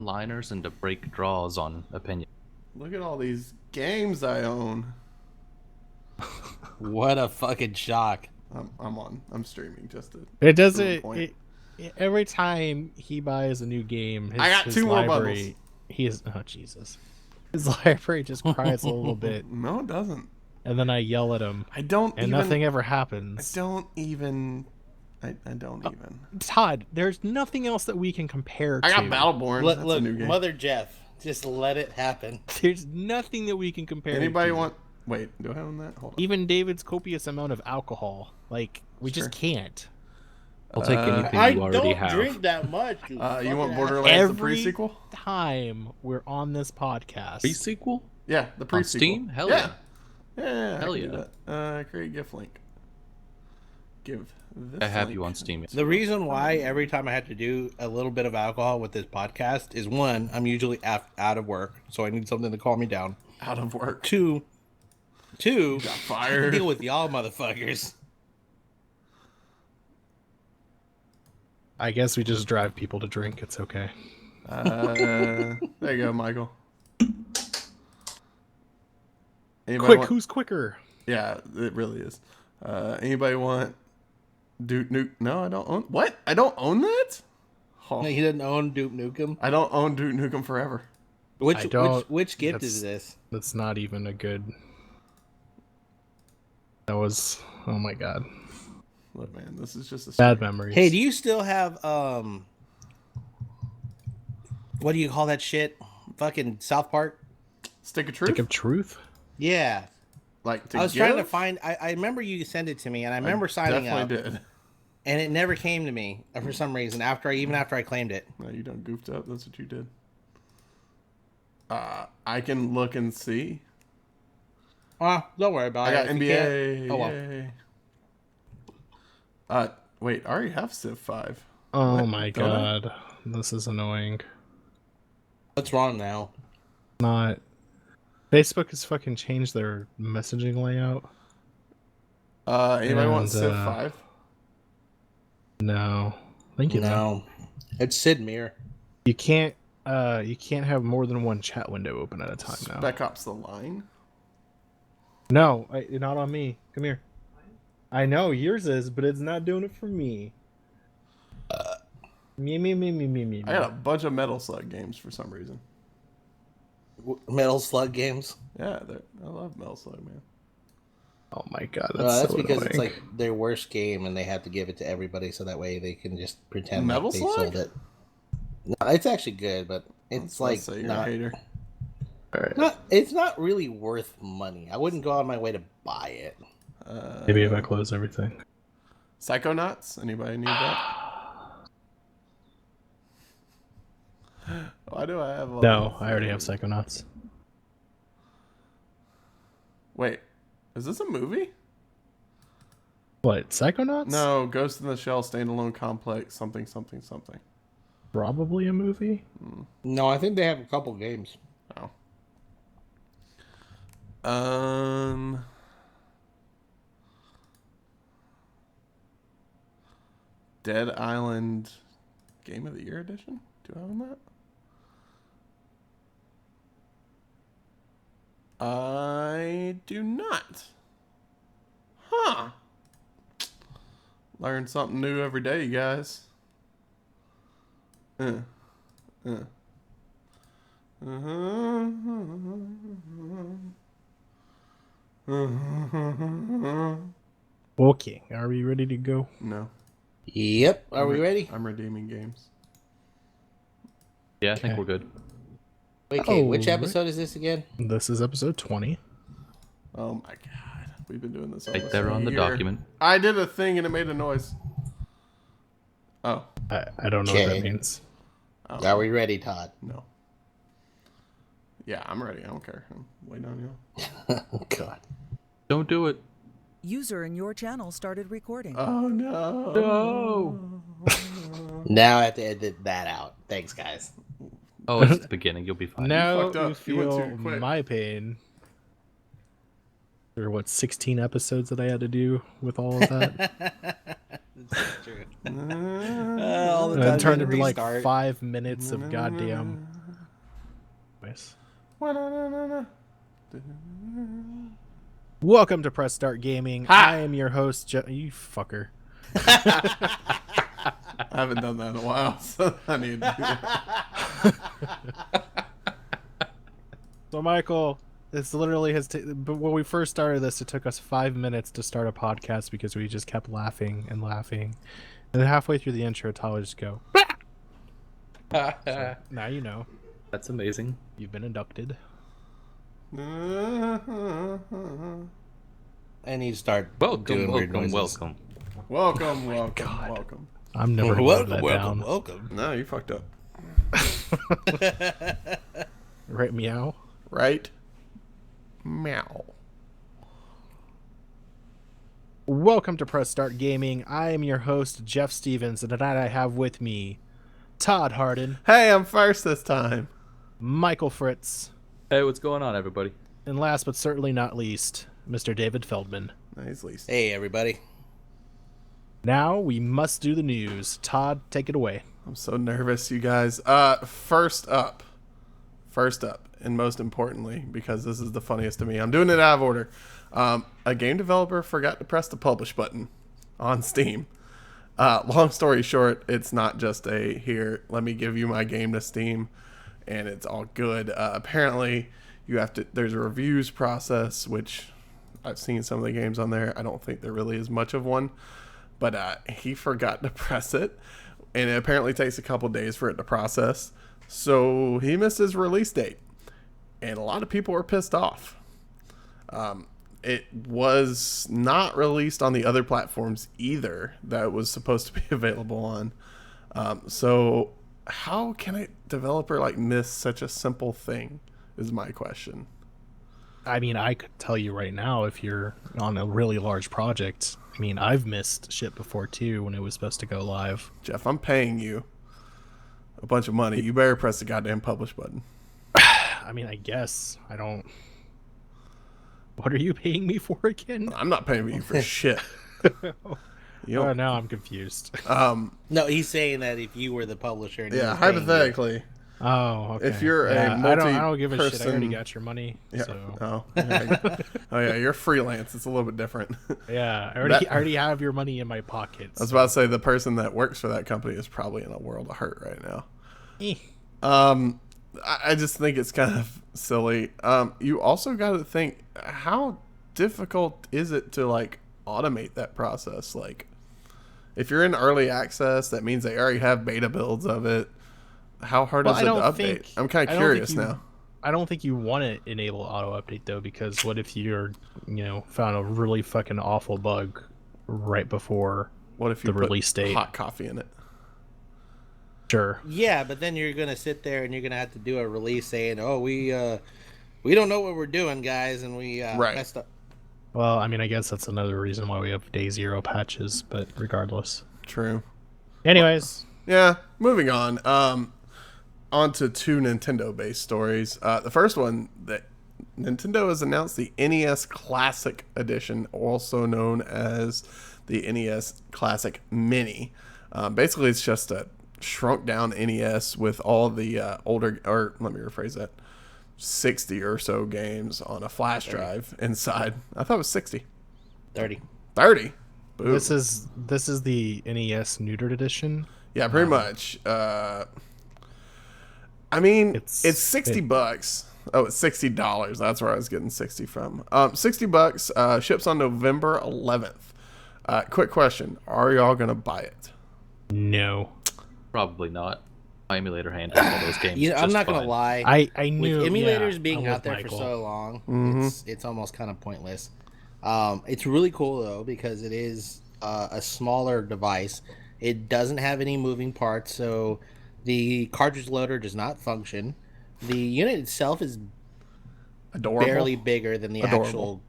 liners and to break draws on opinion. Look at all these games I own. What a fucking shock. I'm streaming just to. It doesn't. Every time he buys a new game, I got his 2 more library, bundles. oh Jesus, his library just cries a little bit, No, it doesn't. and then I yell at him. Nothing ever happens. I don't even. Todd, there's nothing else that we can compare to. I got Battleborn. That's a new game. Mother Jeff, just let it happen. There's nothing that we can compare. Anybody to. want? Wait, do I own that? Hold on. Even David's copious amount of alcohol, like we just can't. I'll take anything you already have. I don't drink that much. You want Borderlands the pre-sequel? Time we're on this podcast. Pre-sequel? Yeah, the pre-sequel. On Steam? Hell yeah. Yeah, hell yeah. Create gift link. Give this I have link. you on Steam. The reason why every time I have to do a little bit of alcohol with this podcast is, one, I'm usually out of work, so I need something to calm me down. Out of work. Two, got fired. Deal with y'all motherfuckers. I guess we just drive people to drink. It's okay. There you go, Michael. Who's quicker? Yeah, it really is. Anybody want Duke Nukem? No, I don't own. What? I don't own that? Oh. He didn't own Duke Nukem? I don't own Duke Nukem forever. Which gift is this? That's not even a good. That was. Oh my god. Look, man, this is just a bad memories. Hey, do you still have what do you call that shit? Fucking South Park? Stick of Truth? Stick of Truth? Yeah. Like I was trying to find. I remember you sent it to me, and I remember signing up. Definitely did. And it never came to me for some reason. After I claimed it. No, you done goofed up. That's what you did. I can look and see. Don't worry about it. I got if NBA. Oh well. Yay. Wait, I already have Civ 5. Oh my god, this is annoying. What's wrong now? Not. Facebook has fucking changed their messaging layout. Anybody want Civ 5? No. Thank you. No. It's Sid Meier. You can't have more than one chat window open at a time now. Spec Ops The Line? No, not on me. Come here. I know yours is, but it's not doing it for me. Me. I got a bunch of Metal Slug games for some reason. Metal Slug games? Yeah, I love Metal Slug, man. Oh my god, that's so because annoying. It's like their worst game, and they have to give it to everybody so that way they can just pretend Metal like they Slug? sold it. No, it's actually good, but it's like you're not. A hater. Right. It's not really worth money. I wouldn't go out of my way to buy it. Maybe if I close everything. Psychonauts? Anybody need that? Why do I have all No, I already have Psychonauts. Wait, is this a movie? What, Psychonauts? No, Ghost in the Shell standalone complex something. Probably a movie? No, I think they have a couple games. Oh. Dead Island Game of the Year edition? Do I own that? I do not. Huh. Learn something new every day, you guys. Okay, are we ready to go? No. Yep. Are we ready? I'm redeeming games. Yeah, I think we're good. Okay, which episode is this again? This is episode 20. Oh my god. We've been doing this all Right there on the document. I did a thing and it made a noise. Oh. I don't know what that means. Are we ready, Todd? No. Yeah, I'm ready. I don't care. I'm waiting on you. Oh, God. Don't do it. User in your channel started recording. Oh, no. No. Now I have to edit that out. Thanks, guys. Oh, it's the beginning. You'll be fine. Now fucked up. you You went feel too quick. my pain. There were, 16 episodes that I had to do with all of that? It's true. Uh, All the And time it turned you into like restart. 5 minutes of goddamn. Nice. Welcome to Press Start Gaming. I am your host, you fucker. I haven't done that in a while, so I need to do that. So, Michael, this literally has. But when we first started this, it took us 5 minutes to start a podcast because we just kept laughing and laughing, and then halfway through the intro, Tyler would just go. So, now you know That's amazing. you've been inducted. I need to start Welcome, doing weird welcome, noises. welcome. Welcome, welcome, God. welcome. I'm never gonna live Welcome, that welcome, down. welcome. No, you fucked up. Right, meow. Right? Meow. Welcome to Press Start Gaming. I am your host, Jeff Stevens, and tonight I have with me Todd Harden, Hey, I'm first this time. Michael Fritz, Hey, what's going on, everybody? and last but certainly not least, Mr. David Feldman. Nice, least. Hey, everybody. Now we must do the news. Todd, take it away. I'm so nervous, you guys. First up, and most importantly, because this is the funniest to me, I'm doing it out of order. A game developer forgot to press the publish button on Steam. Long story short, it's not just a here, let me give you my game to Steam, and it's all good. Apparently, you have to. There's a reviews process, which I've seen some of the games on there. I don't think there really is much of one, but he forgot to press it, and it apparently takes a couple days for it to process. So he missed his release date, and a lot of people were pissed off. It was not released on the other platforms either that it was supposed to be available on. So how can a developer like miss such a simple thing is my question. I mean, I could tell you right now, if you're on a really large project, I mean, I've missed shit before too when it was supposed to go live. Jeff, I'm paying you a bunch of money. You better press the goddamn publish button. I mean, I guess. I don't... What are you paying me for again? I'm not paying you for shit. You Oh, don't, now I'm confused. No, he's saying that if you were the publisher. And he yeah, was paying you- hypothetically. Oh, okay. If you're a Yeah, I don't give a shit. I already multi-person- got your money. Yeah. So Oh, yeah. Oh, yeah. You're freelance. It's a little bit different. yeah, I That- already have your money in my pockets. I was about to say the person that works for that company is probably in a world of hurt right now. Eh. I just think it's kind of silly. You also got to think, how difficult is it to like automate that process? Like, if you're in early access, that means they already have beta builds of it. How hard Well, is I it to don't update? think- I'm kind I of don't curious think you- now. I don't think you want to enable auto update though, because what if you're, found a really fucking awful bug right before What if you the put release date? hot coffee in it? Sure. Yeah, but then you're gonna sit there and you're gonna have to do a release saying, "Oh, we don't know what we're doing, guys, and we Right. messed up." Well, I mean, I guess that's another reason why we have day zero patches, but regardless. True. Anyways, Yeah, moving on. On to two Nintendo-based stories. The first one, that Nintendo has announced the NES Classic Edition, also known as the NES Classic Mini. Basically, it's just a shrunk-down NES with all the older, or let me rephrase that, 60 or so games on a flash drive inside. I thought it was 60. 30. 30? Boo. this is the NES neutered edition. Yeah, pretty much. I mean, It's- it's $60. Oh, it's $60. That's where I was getting 60 from. $60 ships on November 11th. Quick question: are y'all gonna buy it? No, Probably not. My emulator handles all those games. You know, I'm just not gonna fine. lie. I knew With emulators yeah, being I'm out with there Michael. for so long, Mm-hmm. it's almost kind of pointless. It's really cool though because it is a smaller device. It doesn't have any moving parts, so the cartridge loader does not function. The unit itself is Adorable. barely bigger than the Adorable. actual.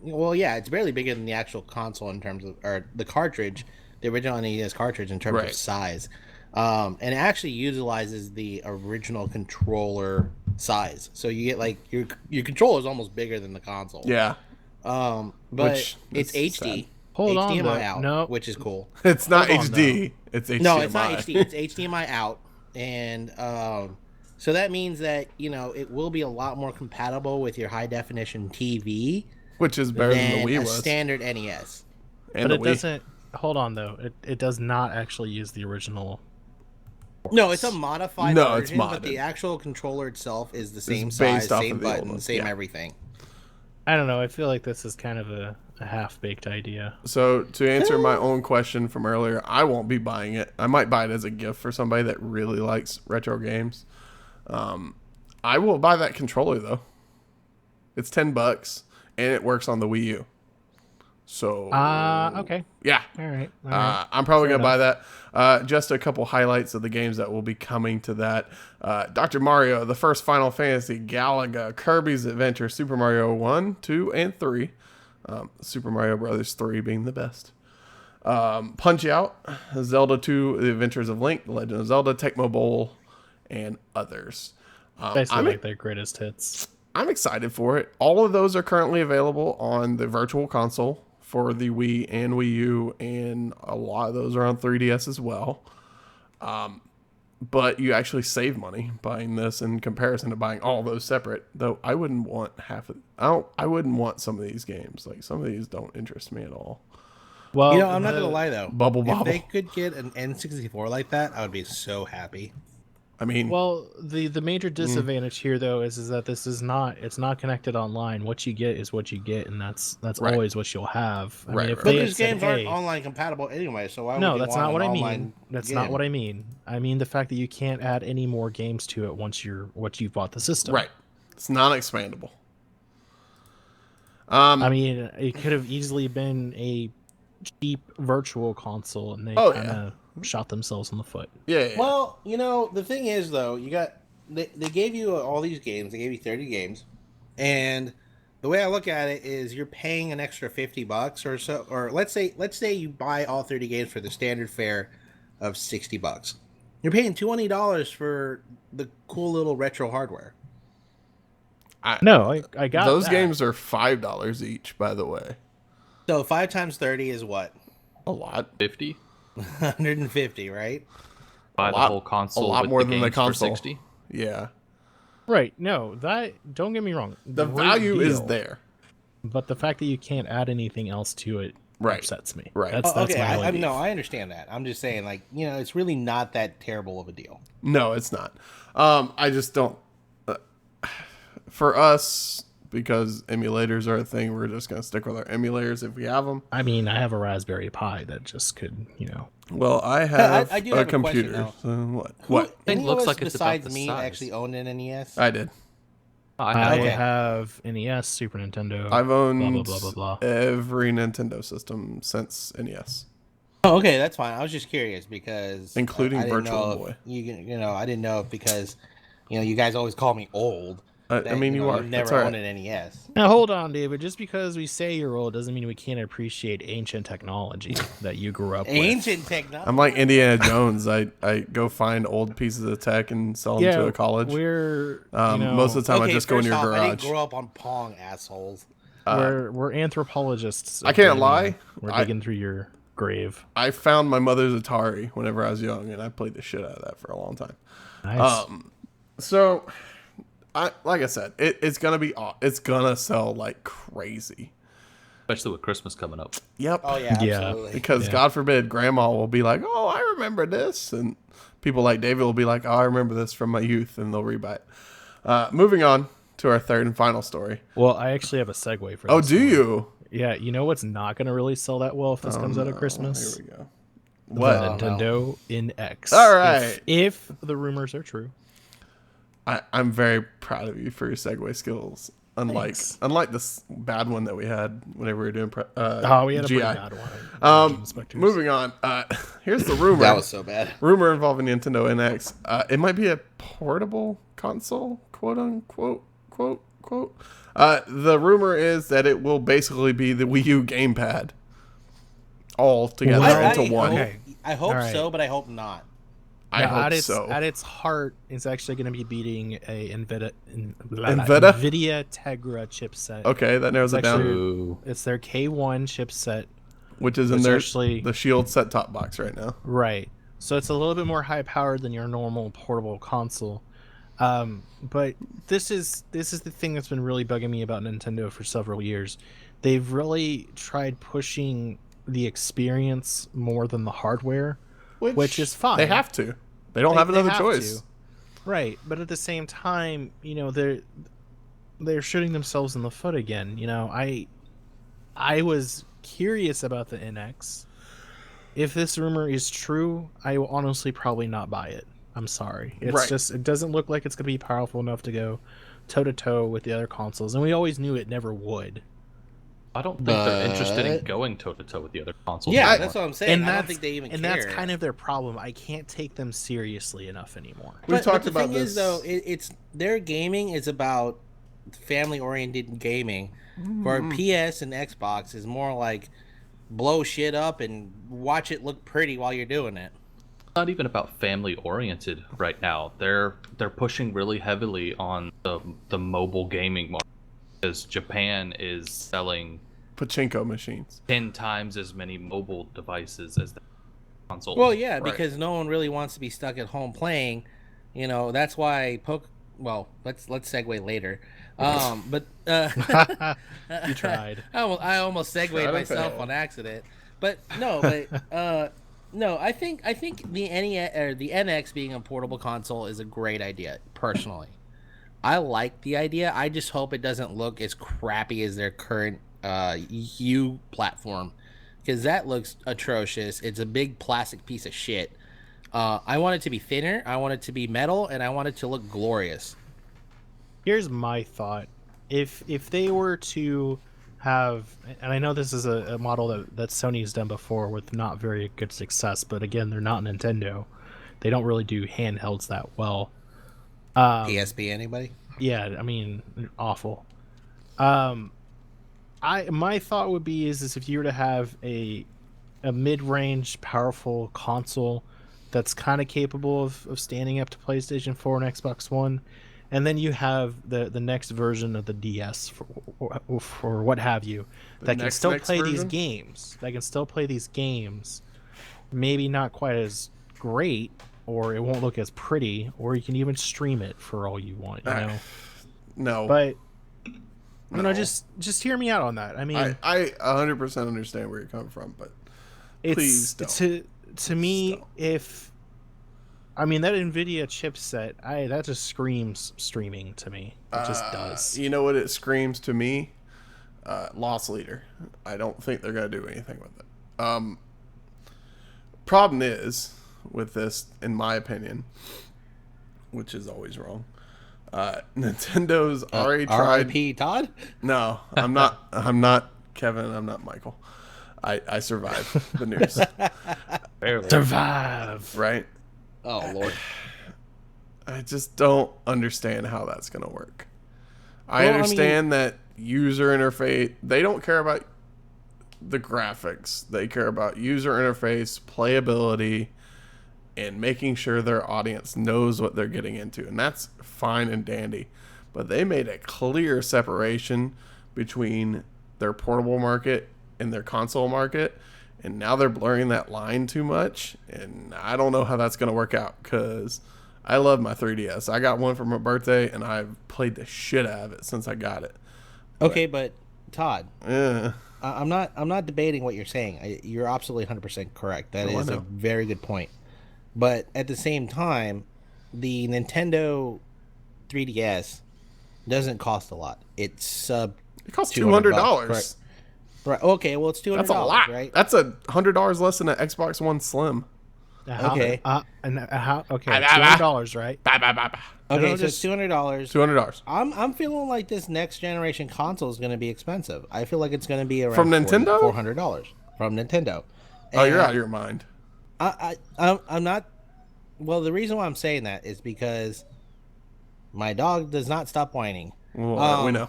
Well, yeah, it's barely bigger than the actual console in terms of, or the cartridge, the original NES cartridge in terms Right. of size. And it actually utilizes the original controller size, so you get like your controller is almost bigger than the console. Yeah. But Which it's is HD. Hold on, HDMI though. out, No. which is cool. It's not Hold on, HD. It's HDMI. No, it's not HD. It's HDMI out, and so that means that it will be a lot more compatible with your high definition TV Which is better than than the Wii a was. standard NES. And But the it Wii. doesn't. Hold on, though. It does not actually use the original. No, it's a modified No, it's version, but the modded. actual controller itself is the same based size, off same of the old button, one, same yeah. everything. I don't know. I feel like this is kind of a half-baked idea. So to answer my own question from earlier, I won't be buying it. I might buy it as a gift for somebody that really likes retro games. I will buy that controller though. It's $10 and it works on the Wii U. So Okay. yeah, All right. All right. I'm probably Fair gonna buy that. Just a couple highlights of the games that will be coming to that: Dr. Mario, the first Final Fantasy, Galaga, Kirby's Adventure, Super Mario 1, 2, and 3. Super Mario Brothers 3 being the best. Punch Out, Zelda 2, The Adventures of Link, The Legend of Zelda, Tecmo Bowl, and others. Basically, like their greatest hits. I'm excited for it. All of those are currently available on the Virtual Console for the Wii and Wii U, and a lot of those are on 3DS as well. But you actually save money buying this in comparison to buying all those separate. Though I wouldn't want I wouldn't want some of these games. Like some of these don't interest me at all. Well, I'm not gonna lie though. Bubble If Bobble. they could get an N64 like that, I would be so happy. I mean, Well, the Mm. major disadvantage here though is that this is not connected online. What you get is what you get, and that's Right. always what you'll have. I Right, mean, if right. But they had these said, games hey, aren't online compatible anyway, so why no, would you that's want not what an I mean. online That's game? not what I mean. I mean the fact that you can't add any more games to it once you've bought the system. right. It's not expandable. I mean, it could have easily been a cheap virtual console, and they Oh, kind of shot themselves in the foot. Yeah. Well, the thing is though, they gave you all these games. They gave you 30 games, and the way I look at it is you're paying an extra $50 or so, or let's say you buy all 30 games for the standard fare of $60. You're paying $20 for the cool little retro hardware. No, I got those that. games are $5 each, by the way. So 5 times 30 is what? A lot. 50. 150, right? Buy the lot- whole console. a lot with more the than the games for console. 60. Yeah. Right. No, that don't get me wrong. The Great value is deal. there. But the fact that you can't add anything else to it Right. upsets me. Right. That's Okay, my only no, beef. I understand that. I'm just saying, like, it's really not that terrible of a deal. No, it's not. I just don't. For us, because emulators are a thing, we're just going to stick with our emulators if we have them. I mean, I have a Raspberry Pi that just could, Well, I have I do a have a question, computer. though. So what? It Any looks of us like it's about besides the me size. actually owned an NES? I did. I Okay. have NES, Super Nintendo. I've owned blah, blah, blah, blah, blah. every Nintendo system since NES. Oh, okay, that's fine. I was just curious because Including I didn't Virtual know if Boy. I didn't know if because you guys always call me old. I that, mean, you are. You've That's never all owned right. an NES. Now, hold on, David. Just because we say you're old doesn't mean we can't appreciate ancient technology that you grew up with. Ancient technology. I'm like Indiana Jones. I go find old pieces of tech and sell them to a college. We're Most of the time, I just go in first your off, I didn't garage. grow up on Pong, assholes. we're anthropologists. I can't okay? lie. We're I- digging through your grave. I found my mother's Atari whenever I was young, and I played the shit out of that for a long time. Nice. So, like I said, it's gonna sell like crazy. Especially with Christmas coming up. Yep. Oh yeah, Yeah. absolutely. Because Yeah. God forbid, Grandma will be like, "Oh, I remember this," and people like David will be like, "Oh, I remember this from my youth," and they'll rebuy it. Moving on to our third and final story. Well, I actually have a segue for Oh, this do one. you? Yeah, you know what's not going to really sell that well if this comes out at Oh, Christmas? here we go. The What? Nintendo NX. All right. If the rumors are true. I'm very proud of you for your segue skills. Thanks. Unlike this bad one that we had whenever we were doing We had a pretty GI. bad one. Game Inspectors. Moving on. Here's the rumor. That was so bad. Rumor involving Nintendo NX. It might be a portable console, quote unquote, quote. The rumor is that it will basically be the Wii U gamepad all together Well, into one. okay. I hope All right. so, but I hope not. I Now, hope at so. At its heart, it's actually going to be beating a NVIDIA? NVIDIA Tegra chipset. Okay, that narrows it It's actually- down. Ooh. It's their K1 chipset which is in the Shield set-top box right now. Right. So it's a little bit more high-powered than your normal portable console. But this is the thing that's been really bugging me about Nintendo for several years. They've really tried pushing the experience more than the hardware, which is fine. They have to. They don't have another choice. Right. But at the same time, they're shooting themselves in the foot again. I was curious about the NX. If this rumor is true, I will honestly probably not buy it. I'm sorry. It's just, it doesn't look like it's going to be powerful enough to go toe-to-toe with the other consoles, and we always knew it never would. I don't think they're interested in going toe-to-toe with the other consoles. Yeah, anymore. that's what I'm saying. I don't think they even care. And that's kind of their problem. I can't take them seriously enough anymore. We've talked the about thing this. is, though, it's their gaming is about family-oriented gaming. For PS and Xbox is more like blow shit up and watch it look pretty while you're doing it. Not even about family oriented right now. They're pushing really heavily on the mobile gaming market because Japan is selling pachinko machines 10 times as many mobile devices as the consoles. Well, yeah, because no one really wants to be stuck at home playing. That's why well, let's segue later. But You tried. I almost segued myself on accident. But no, I think the NES or the NX being a portable console is a great idea. Personally, I like the idea. I just hope it doesn't look as crappy as their current U platform, because that looks atrocious. It's a big plastic piece of shit. I want it to be thinner. I want it to be metal, and I want it to look glorious. Here's my thought. If they were to have, and I know this is a model that Sony's done before with not very good success, but again, they're not Nintendo. They don't really do handhelds that well. PSP, anybody? Yeah, I mean, awful. My thought would be is if you were to have a mid-range powerful console that's kind of capable of standing up to PlayStation 4 and Xbox One, and then you have the next version of the DS or what have you that can still play these games. That can still play these games. Maybe not quite as great, or it won't look as pretty, or you can even stream it for all you want. No, but just hear me out on that. I mean, I 100% understand where you're coming from, but please don't. To me, I mean, that NVIDIA chipset, that just screams streaming to me. It just does. You know what it screams to me? Loss leader. I don't think they're going to do anything with it. Problem is, with this, in my opinion, which is always wrong, Nintendo's already tried... R.I.P. Todd? No, I'm not Kevin, I'm not Michael. I survived the news. Barely. Survive! Right? Oh, Lord. I just don't understand how that's going to work. I understand that user interface, they don't care about the graphics. They care about user interface, playability, and making sure their audience knows what they're getting into. And that's fine and dandy. But they made a clear separation between their portable market and their console market. And now they're blurring that line too much, and I don't know how that's going to work out, because I love my 3DS. I got one for my birthday, and I've played the shit out of it since I got it. Okay, but Todd, Yeah. I'm not debating what you're saying. You're absolutely 100% correct. That is a very good point. But at the same time, the Nintendo 3DS doesn't cost a lot. It costs $200. Right. Right. Okay. Well, it's $200. That's a lot. Right. That's $100 less than an Xbox One Slim. Okay. $200, right? Okay, so it's $200. $200 I'm feeling like this next generation console is going to be expensive. I feel like it's going to be around from Nintendo, $400 from Nintendo. Oh, you're out of your mind. I'm not. Well, the reason why I'm saying that is because my dog does not stop whining. Well, we know.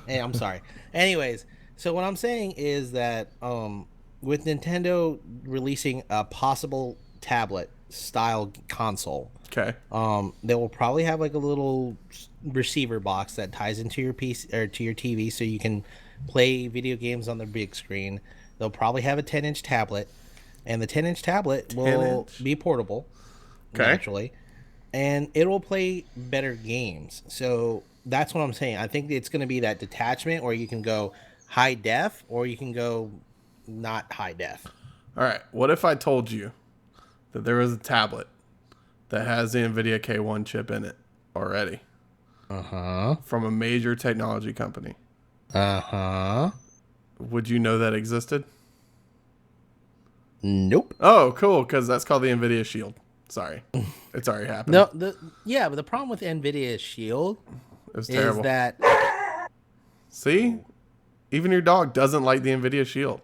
Hey, I'm sorry. Anyways, so what I'm saying is that with Nintendo releasing a possible tablet style console, okay, they will probably have like a little receiver box that ties into your PC or to your TV, so you can play video games on the big screen. They'll probably have a 10-inch tablet, and the 10-inch tablet will 10-inch? be portable, Okay. naturally, and it will play better games. So that's what I'm saying. I think it's going to be that detachment, or you can go high def, or you can go not high def. All right. What if I told you that there was a tablet that has the NVIDIA K1 chip in it already from a major technology company? Would you know that existed? Nope. Oh, cool, because that's called the NVIDIA Shield. Sorry. It's already happened. No, but the problem with NVIDIA Shield It was is terrible. that See? Even your dog doesn't like the NVIDIA Shield.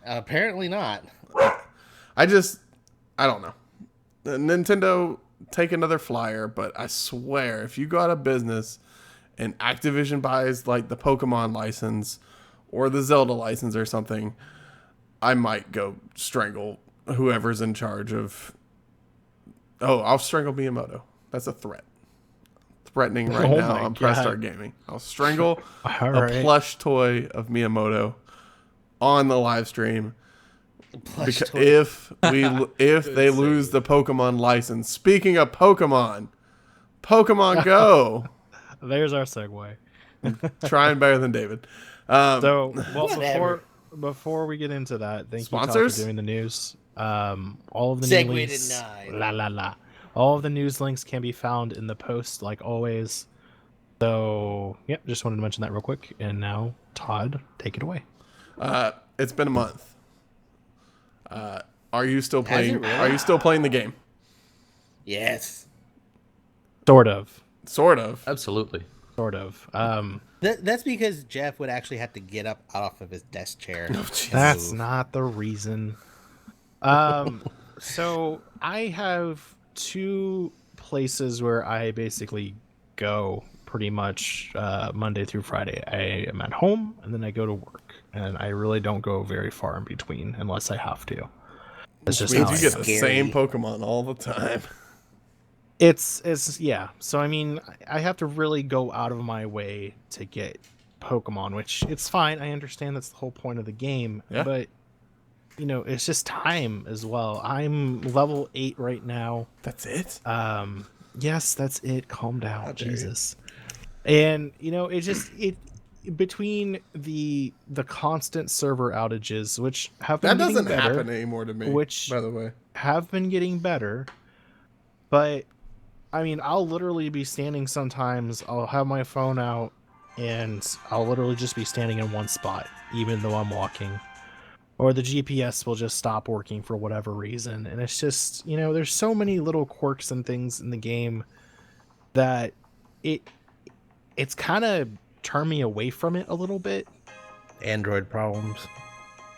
apparently not. I don't know. Nintendo, take another flyer, but I swear, if you go out of business and Activision buys like the Pokemon license or the Zelda license or something, I might go strangle whoever's in charge of... Oh, I'll strangle Miyamoto. That's a threat. Threatening right Oh now my on Press God. Start Gaming. I'll strangle All a right. plush toy of Miyamoto on the live stream. Plush Because toy. if they lose the Pokemon license. Speaking of Pokemon Go, There's our segue. trying better than David. So, well, Whatever. before we get into that, thank you Todd, Sponsors? for doing the news. All of the Segue new links, denied. la la la. All of the news links can be found in the post, like always. So, yep, just wanted to mention that real quick. And now, Todd, take it away. It's been a month. Are you still playing? really? Are you still playing the game? Yes. Sort of. Sort of. Absolutely. Sort of. That's because Jeff would actually have to get up off of his desk chair. That's not the reason. So I have two places where I basically go pretty much Monday through Friday. I am at home and then I go to work, and I really don't go very far in between unless I have to. It's just Means how you I get am. the Scary. same Pokemon all the time. It's yeah. So I mean, I have to really go out of my way to get Pokemon, which it's fine. I understand that's the whole point of the game, Yeah. but you know, it's just time as well. I'm level 8 right now. That's it. Yes, that's it. Calm down, How dare you. Jesus. And you know, it between the constant server outages, which have been That getting doesn't better, happen anymore to me. which- by the way, have been getting better, but I mean, I'll literally be standing sometimes, I'll have my phone out and I'll literally just be standing in one spot even though I'm walking, or the GPS will just stop working for whatever reason. And it's just, you know, there's so many little quirks and things in the game that it's kind of turned me away from it a little bit. Android problems.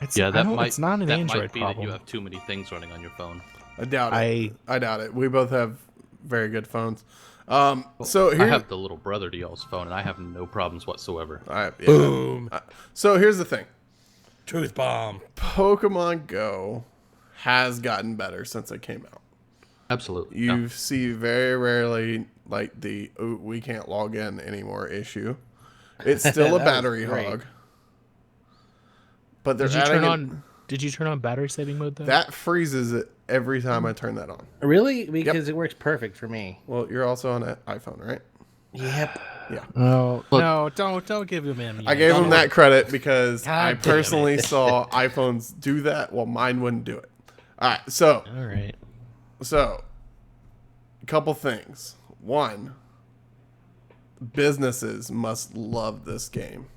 It's, Yeah, that might. it's not an that Android might be problem. that you have too many things running on your phone. I doubt it. I I doubt it. We both have very good phones. So here, I have the little brother to y'all's phone, and I have no problems whatsoever. Boom. So here's the thing. Truth bomb. Pokemon Go has gotten better since it came out. Absolutely. You Yeah. see very rarely like the we can't log in anymore issue. It's still a That was battery great. hog. But they're did you adding turn in- on did you turn on battery saving mode though? that freezes it every time I turn that on. Really? Because it works perfect for me. Well, you're also on an iPhone, right? Yep. Yeah. No, Look- no, don't give him ammunition. I gave him that credit because God I damn personally saw iPhones do that while mine wouldn't do it. All right, so All right. a couple things. One, businesses must love this game.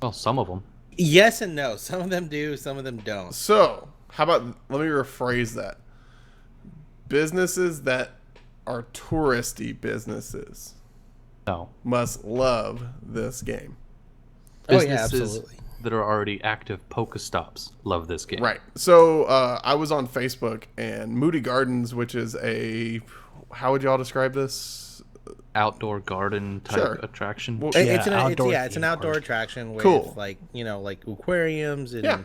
Well, some of them. Yes and no. Some of them do, some of them don't. So, how about let me rephrase that. Businesses that are touristy businesses No. must love this game. Oh, yeah, Businesses absolutely. that are already active Pokestops love this game. Right. So, I was on Facebook, and Moody Gardens, which is a, how would y'all describe this? Outdoor garden type Sure. attraction. Well, It's an outdoor it's an theme outdoor park. attraction with Cool. like, you know, like aquariums and Yeah.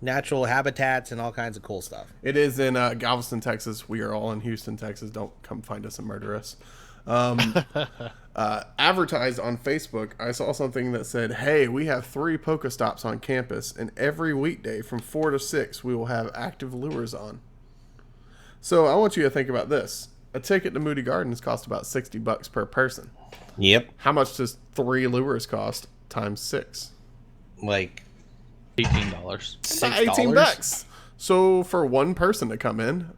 natural habitats and all kinds of cool stuff. It is in Galveston, Texas. We are all in Houston, Texas. Don't come find us and murder us. Advertised on Facebook, I saw something that said, "Hey, we have 3 Pokestops on campus, and every weekday from 4 to 6, we will have active lures on." So I want you to think about this: a ticket to Moody Gardens costs about $60 per person. Yep. How much does 3 lures cost times 6? Like $18. About $18. So for one person to come in,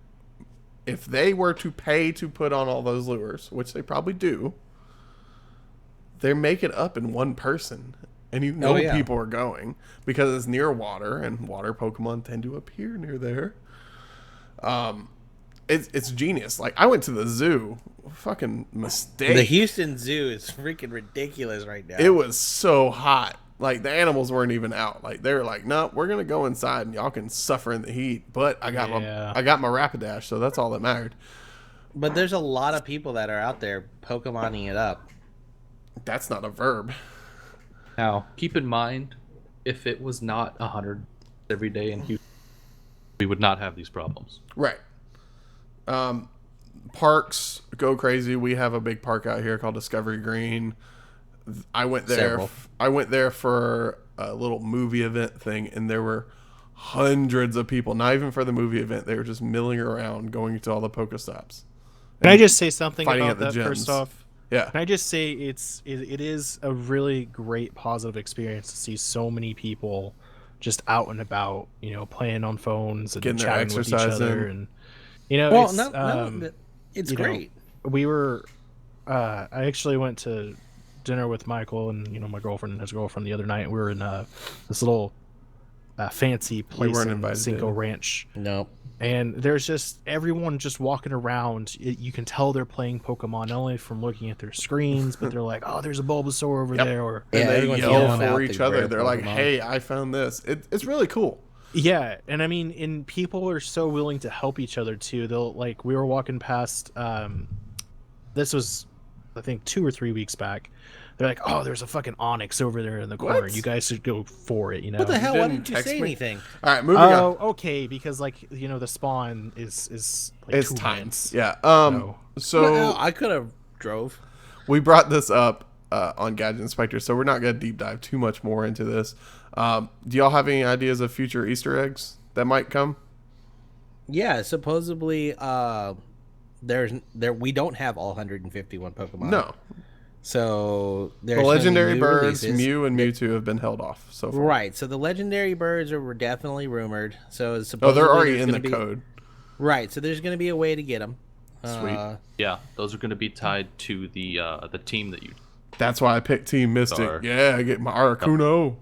if they were to pay to put on all those lures, which they probably do, they make it up in one person. And you know people are going because it's near water, and water Pokemon tend to appear near there. It's genius. Like, I went to the zoo. Fucking mistake. the Houston Zoo is freaking ridiculous right now. It was so hot. Like, the animals weren't even out. Like, they were like, "No, we're gonna go inside, and y'all can suffer in the heat." But I got my Rapidash, so that's all that mattered. But there's a lot of people that are out there Pokemoning it up. That's not a verb. Now, keep in mind, if it was not 100 every day in Houston, we would not have these problems. Right. Parks go crazy. We have a big park out here called Discovery Green. I went there. Several. I went there for a little movie event thing, and there were hundreds of people. Not even for the movie event. They were just milling around, going to all the Pokestops. Can I just say something Fighting about at the that gyms. first off? Yeah. Can I just say it is a really great positive experience to see so many people just out and about, playing on phones and Getting their chatting with each exercise other, in. and Well, you it's know, great. we were I actually went to dinner with Michael and my girlfriend and his girlfriend the other night. We were in this little fancy place weren't in invited Cinco to. Ranch. No. And there's just everyone just walking around. You can tell they're playing Pokemon not only from looking at their screens, but they're like, "Oh, there's a Bulbasaur over there," or And they everyone's yell yelling out for the each other. rare They're like, Pokemon. "Hey, I found this." It's really cool. yeah. And I mean, and people are so willing to help each other too. They'll we were walking past. This was, I think, 2 or 3 weeks back. They're like, "Oh, there's a fucking Onyx over there in the corner. What? You guys should go for it." What the hell? Why didn't didn't you text say me? anything? All right, moving on. Okay, because the spawn is like It's 2 time. minutes. Yeah. So- So Well, I could have drove. we brought this up on Gadget Inspector, so we're not going to deep dive too much more into this. Do y'all have any ideas of future Easter eggs that might come? Yeah, supposedly we don't have all 151 Pokemon. No. So there's The gonna be legendary new birds, releases. Mew and Mewtwo, have been held off so far. Right. So the legendary birds were definitely rumored. So Oh, supposedly they're already there's in the gonna be, code. Right. So there's going to be a way to get them. Sweet. Yeah, those are going to be tied to the team that you. That's why I picked Team Mystic. Star. Yeah, I get my Articuno.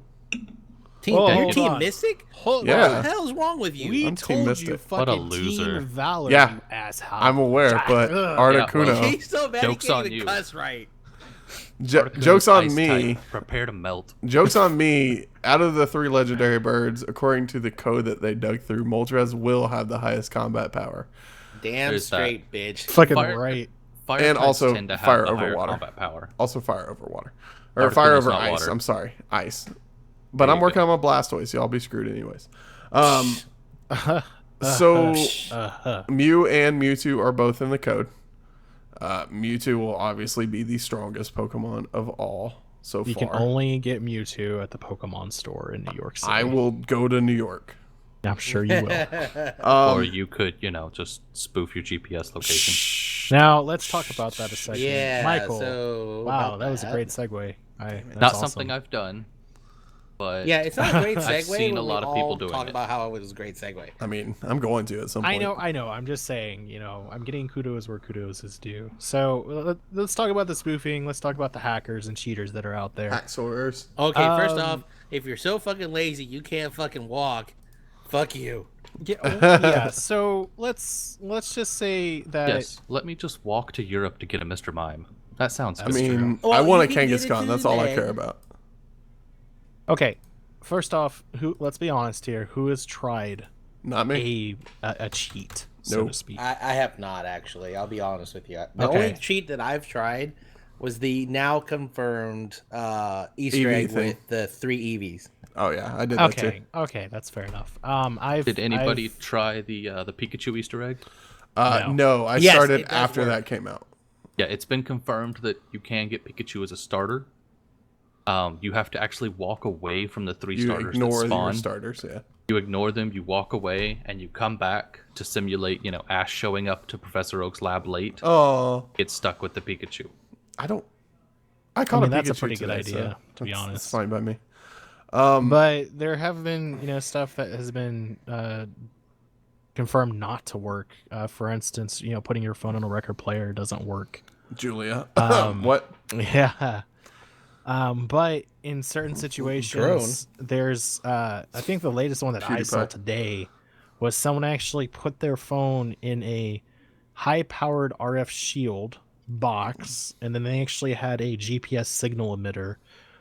Team, Oh, you're hold Team on. Mystic? Hold Yeah. What on. the hell's wrong with you? We I'm Team told you Mystic. What a fucking loser. Team Valor, Yeah. you asshole. I'm aware, but Articuno. He's so bad Joke's he can't on even you. cuss right. Joke's on Ice me. type, prepare to melt. Joke's on me. Out of the 3 legendary birds, according to the code that they dug through, Moltres will have the highest combat power. Damn There's straight, bitch. fucking Fire- right. Fire And types also tend to have fire the over higher water. combat power. Also fire over water. Or Articuno's fire over not ice. water. I'm sorry. Ice. But There I'm you working go. on my Blastoise, so I'll be screwed anyways. So Mew and Mewtwo are both in the code. Mewtwo will obviously be the strongest Pokemon of all so You far. can only get Mewtwo at the Pokemon store in New York City. I will go to New York. I'm sure you will. Or you could, just spoof your GPS location. Now let's talk about that a second. Yeah, Michael. so Wow, about that was a that. great segue. That's Not awesome. something I've done, but Yeah, it's not a great segue. I've seen when a lot we of people all doing talk it. about how it was a great segue. I mean, I'm going to at some point. I know. I'm just saying, I'm getting kudos where kudos is due. So let's talk about the spoofing. Let's talk about the hackers and cheaters that are out there. Axors. Okay, first Um, off, if you're so fucking lazy you can't fucking walk, fuck you. Yeah. So let's just say that. yes, let me just walk to Europe to get a Mr. Mime. That sounds I good. mean, Well, I want a you can get Kangaskhan. it That's all I today. care about. Okay. First off, let's be honest here. Who has tried Not me. a cheat, so Nope. to speak? I have not actually. I'll be honest with you. The Okay. only cheat that I've tried was the now confirmed Easter EV egg thing. with the 3 EVs. Oh yeah, I did that too. Okay, that's fair enough. Did anybody try the Pikachu Easter egg? No, I Yes, started it does after work. that came out. Yeah, it's been confirmed that you can get Pikachu as a starter. You have to actually walk away from the 3 You starters that ignore spawn. your starters, yeah. You ignore them, you walk away, and you come back to simulate, Ash showing up to Professor Oak's lab late. Oh, Get stuck with the Pikachu. I caught a Pikachu that's a pretty today, good idea, so to be honest. It's fine by me. But there have been, stuff that has been confirmed not to work. For instance, putting your phone on a record player doesn't work. Julia. Um, What? Yeah. But in certain situations, there's I think the latest one that I saw PewDiePie. today was someone actually put their phone in a high-powered RF shield box, and then they actually had a GPS signal emitter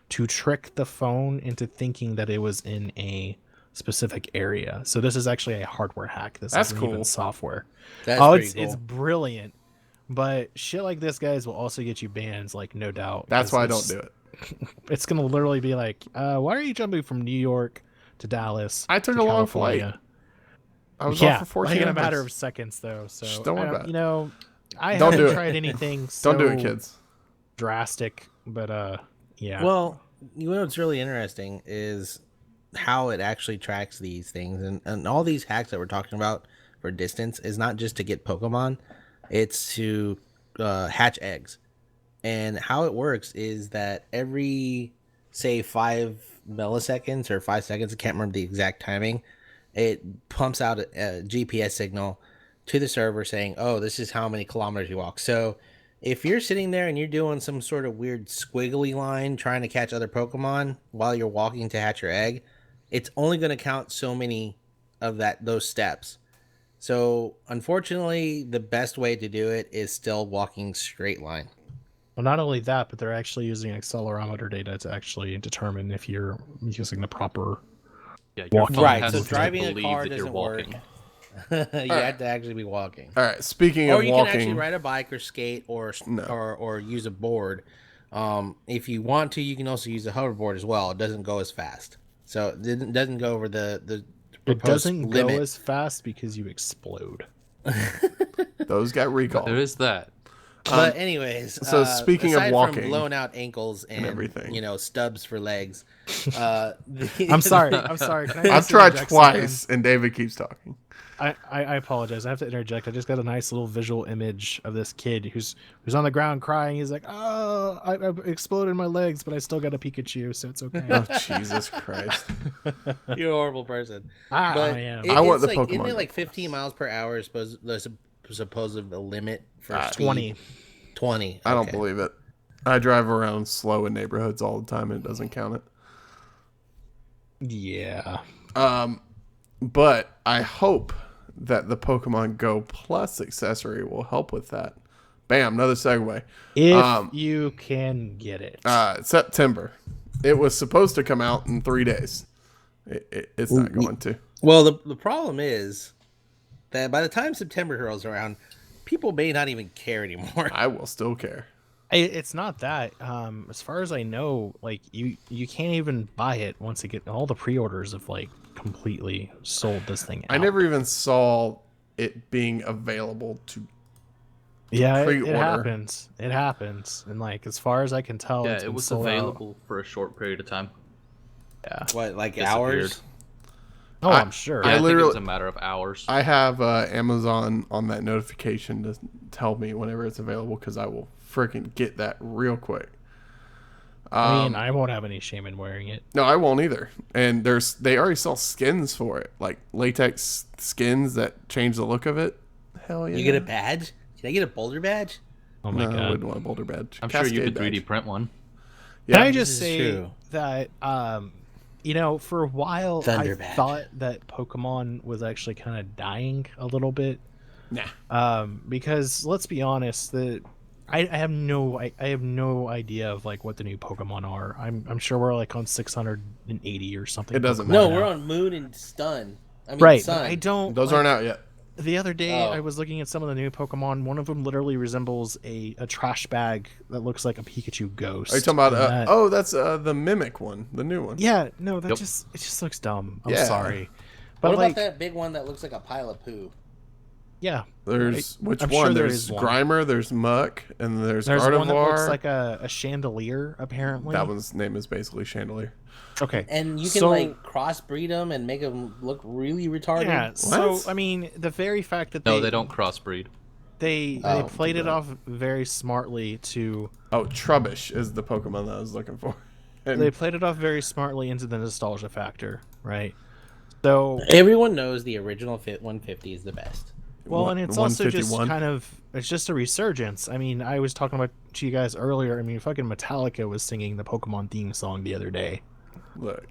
to trick the phone into thinking that it was in a specific area. So this is actually a hardware hack. This That's isn't cool. even software. That's it's pretty cool. it's brilliant. But shit like this, guys, will also get you bans, like, no doubt. That's why I don't It's- do it. It's gonna literally be like, why are you jumping from New York to Dallas? I took to a long California? flight. I was Yeah, off for 14 like in a hours. matter of seconds, though. So Just don't worry about it. I Don't do haven't it. tried anything so Don't do it, kids. drastic, but yeah. Well, you know what's really interesting is how it actually tracks these things, and all these hacks that we're talking about for distance is not just to get Pokemon, it's to hatch eggs. And how it works is that every, say, 5 milliseconds or 5 seconds, I can't remember the exact timing, it pumps out a GPS signal to the server saying, oh, this is how many kilometers you walk. So if you're sitting there and you're doing some sort of weird squiggly line trying to catch other Pokemon while you're walking to hatch your egg, it's only going to count so many of those steps. So unfortunately, the best way to do it is still walking straight line. Well, not only that, but they're actually using accelerometer data to actually determine if you're using the proper. Yeah, your Walking. phone Right, has so to driving a believe car that you're doesn't work. walking. You have to actually be walking. All right. Speaking Or of you walking, can actually ride a bike or skate or use a board. If you want to, you can also use a hoverboard as well. It doesn't go as fast, so it doesn't go over the It proposed doesn't limit. go as fast because you explode. those got recalled. There is that. But anyways, so speaking of aside walking from blown out ankles and everything. Stubs for legs. I'm sorry. Can I I've just tried interject twice, and David keeps talking. I apologize. I have to interject. I just got a nice little visual image of this kid who's on the ground crying. He's like, "Oh, I exploded my legs, but I still got a Pikachu, so it's okay." Oh, Jesus Christ. You're a horrible person. I But am. I want it's the like, Pokemon Isn't it Go like 15 miles per hour is the supposed limit for speed? 20. 20. I don't okay. believe it. I drive around slow in neighborhoods all the time, and it doesn't count it. Yeah. But I hope that the Pokemon Go Plus accessory will help with that. Bam, another segue. If you can get it. September. It was supposed to come out in 3 days. It's not going to. Well, the problem is that by the time September rolls around, people may not even care anymore. I will still care. It's not that. As far as I know, like you can't even buy it once it get all the pre-orders have like completely sold this thing out. I never even saw it being available to. Yeah, it pre-order. happens. It happens, and like as far as I can tell, Yeah, it's it been was sold out. available for a short period of time. Yeah. What, like Disappeared. hours? Oh, I'm sure. Yeah, I think it literally- was a matter of hours. I have Amazon on that notification to tell me whenever it's available because I will freaking get that real quick. I mean, I won't have any shame in wearing it. No, I won't either. And they already sell skins for it, like latex skins that change the look of it. Hell yeah! You get a badge? Can I get a Boulder badge? Oh my No, I god. wouldn't want a Boulder badge. I'm sure you could Cascade 3D badge. print one. Can I Yeah. just This is say true. that for a while Thunder I badge. thought that Pokemon was actually kind of dying a little bit. Nah. Because let's be honest, I have no idea of like what the new Pokemon are. I'm sure we're like on 680 or something. It doesn't Pokemon matter. No, now. we're on Moon and Stun. I mean, Right. Sun. But I don't. Those like, aren't out yet. The other day, Oh. I was looking at some of the new Pokemon. One of them literally resembles a trash bag that looks like a Pikachu ghost. Are you talking about? And that- Oh, that's the Mimic one, the new one. Yeah, no, that Yep. it just looks dumb. I'm Yeah. sorry, but What like about that big one that looks like a pile of poo? Yeah. There's which I'm one? sure there There's is one. Grimer, there's Muck, and there's There's Gardevoir. one that looks like a chandelier, apparently. That one's name is basically Chandelier. Okay. And you can like crossbreed them and make them look really retarded. Yeah. So What? I mean, the very fact that No, they don't crossbreed. they Oh, played do it that. off very smartly to Oh, Trubbish is the Pokemon that I was looking for. And they played it off very smartly into the nostalgia factor, right? So Everyone knows the original 150 is the best. well, and it's also just 151. kind of it's just a resurgence. I mean, I was talking about to you guys earlier. I mean, fucking Metallica was singing the Pokemon theme song the other day. Look,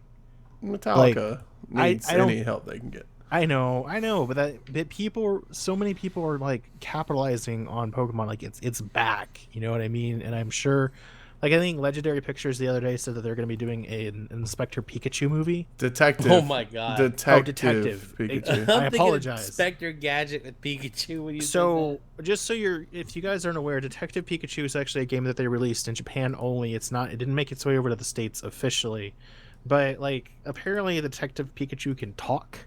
Metallica needs I don't- any help they can get. I know, but that people, so many people are like capitalizing on Pokemon, like it's back. You know what I mean? And I'm sure, like I think Legendary Pictures the other day said that they're going to be doing an Inspector Pikachu movie. Detective. Oh my God. Detective. Detective. Pikachu. I I'm thinking apologize. Inspector Gadget with Pikachu. When you So, just so if you guys aren't aware, Detective Pikachu is actually a game that they released in Japan only. It didn't make its way over to the States officially, but like apparently Detective Pikachu can talk,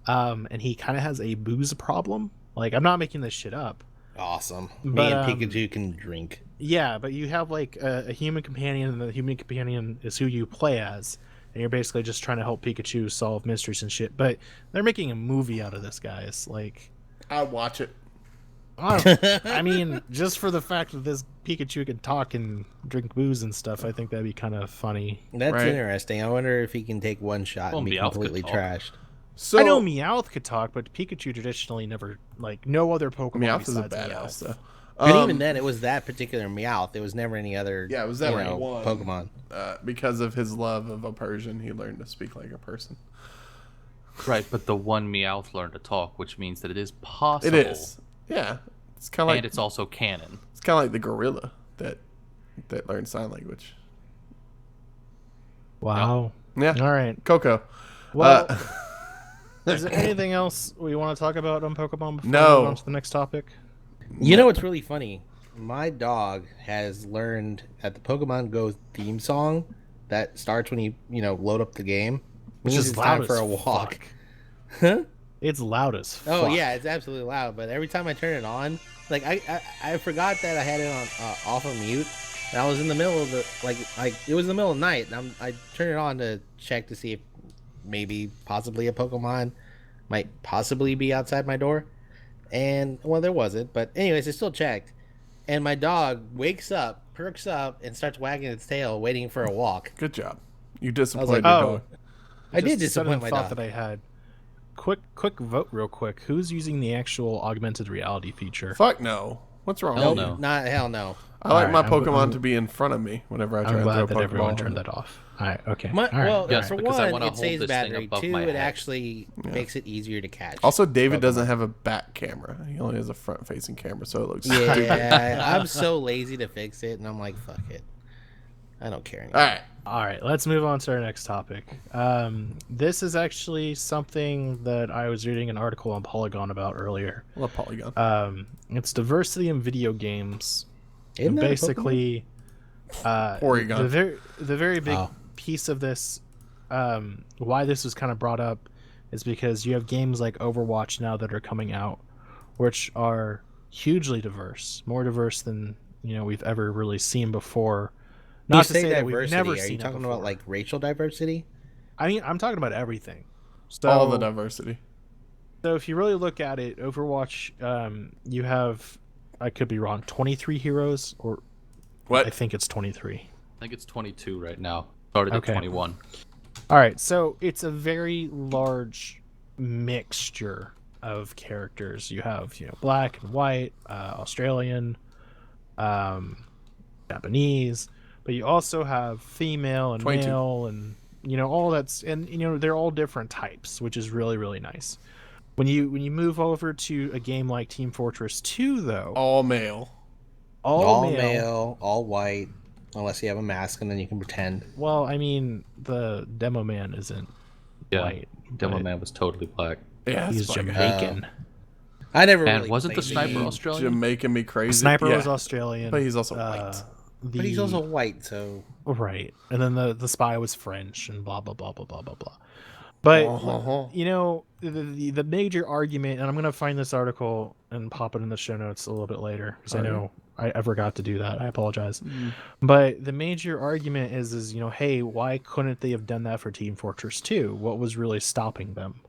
and he kind of has a booze problem. Like I'm not making this shit up. awesome. But, Me and Pikachu can drink. Yeah, but you have like a human companion, and the human companion is who you play as, and you're basically just trying to help Pikachu solve mysteries and shit. But they're making a movie out of this, guys. Like, I'd watch it. I mean, just for the fact that this Pikachu can talk and drink booze and stuff, I think that'd be kind of funny. That's Right. interesting. I wonder if he can take one shot Well, and be Meowth could completely talk. trashed. So I know Meowth could talk, but Pikachu traditionally never, like, no other Pokemon Meowth is a besides badass Meowth. though. But even then, it was that particular Meowth. It was never any other. Yeah, it was that you know, one. Pokemon. Because of his love of a Persian, he learned to speak like a person. Right, but the one Meowth learned to talk, which means that it is possible. It is. Yeah, it's kind of And like it's also canon. it's kind of like the gorilla that learned sign language. Wow. Yeah, All right. Coco. Well, Uh, is there anything else we want to talk about on Pokemon before No. we move on to the next topic? You know what's really funny? My dog has learned that the Pokemon Go theme song that starts when you load up the game, Which means is it's loud time as for a walk. fuck. Huh? It's loud as fuck. Oh yeah, it's absolutely loud. But every time I turn it on, like I forgot that I had it on off of mute. And I was in the middle of the like it was the middle of the night. And I turned it on to check to see if maybe possibly a Pokemon might possibly be outside my door. And well, there wasn't. But anyways, I still checked. And my dog wakes up, perks up, and starts wagging its tail, waiting for a walk. good job. You disappointed like, your oh. dog. I did Just a sudden disappoint my thought dog. that I had. Quick vote, real quick. Who's using the actual augmented reality feature? Fuck no. What's wrong Hell with no. you? Not hell no. I like Alright, my I'm- Pokemon I'm- to be in front of me whenever I try I'm and glad throw a that Pokeball. everyone turned that off. All right, okay. My, All right. well, Yes, for because I one, wanna it hold saves this thing battery. above Two, my it head. actually makes it easier to catch. Also, David Pokemon. doesn't have a back camera. He only has a front-facing camera, so it looks Yeah, I'm so lazy to fix it, and I'm like, fuck it. I don't care anymore. All right. All right, let's move on to our next topic. This is actually something that I was reading an article on Polygon about earlier. Love Polygon. It's diversity in video games. Isn't And that a basically, Porygon. the very big Oh. piece of this, why this was kind of brought up, is because you have games like Overwatch now that are coming out, which are hugely diverse, more diverse than we've ever really seen before. Not Not to to say say that we've diversity. never Are seen you it talking before. about like racial diversity? I mean, I'm talking about everything. So, All the diversity. So if you really look at it, Overwatch, you have, I could be wrong, 23 heroes, or What? I think it's 23. I think it's 22 right now. Started Okay. at 21. All right, so it's a very large mixture of characters. You have, black and white, Australian, Japanese, but you also have female and 22. male, and all that's, and they're all different types, which is really really nice. When you move over to a game like Team Fortress 2, though, All male. all male. all white, unless you have a mask, and then you can pretend. Well, I mean, the demo man isn't Yeah. white. Demo but Man was totally black. Yeah, He's it's like Jamaican. I never And really wasn't the played sniper game. Australian? Jamaican me crazy. Sniper yeah. was Australian, But he's also white. But he's also white, so right. And then the spy was French, and blah blah blah blah blah blah blah. But Uh-huh. you know, the major argument, and I'm gonna find this article and pop it in the show notes a little bit later because I Okay. know I forgot to do that. I apologize. Mm. But the major argument is you know, hey, why couldn't they have done that for Team Fortress 2? What was really stopping them?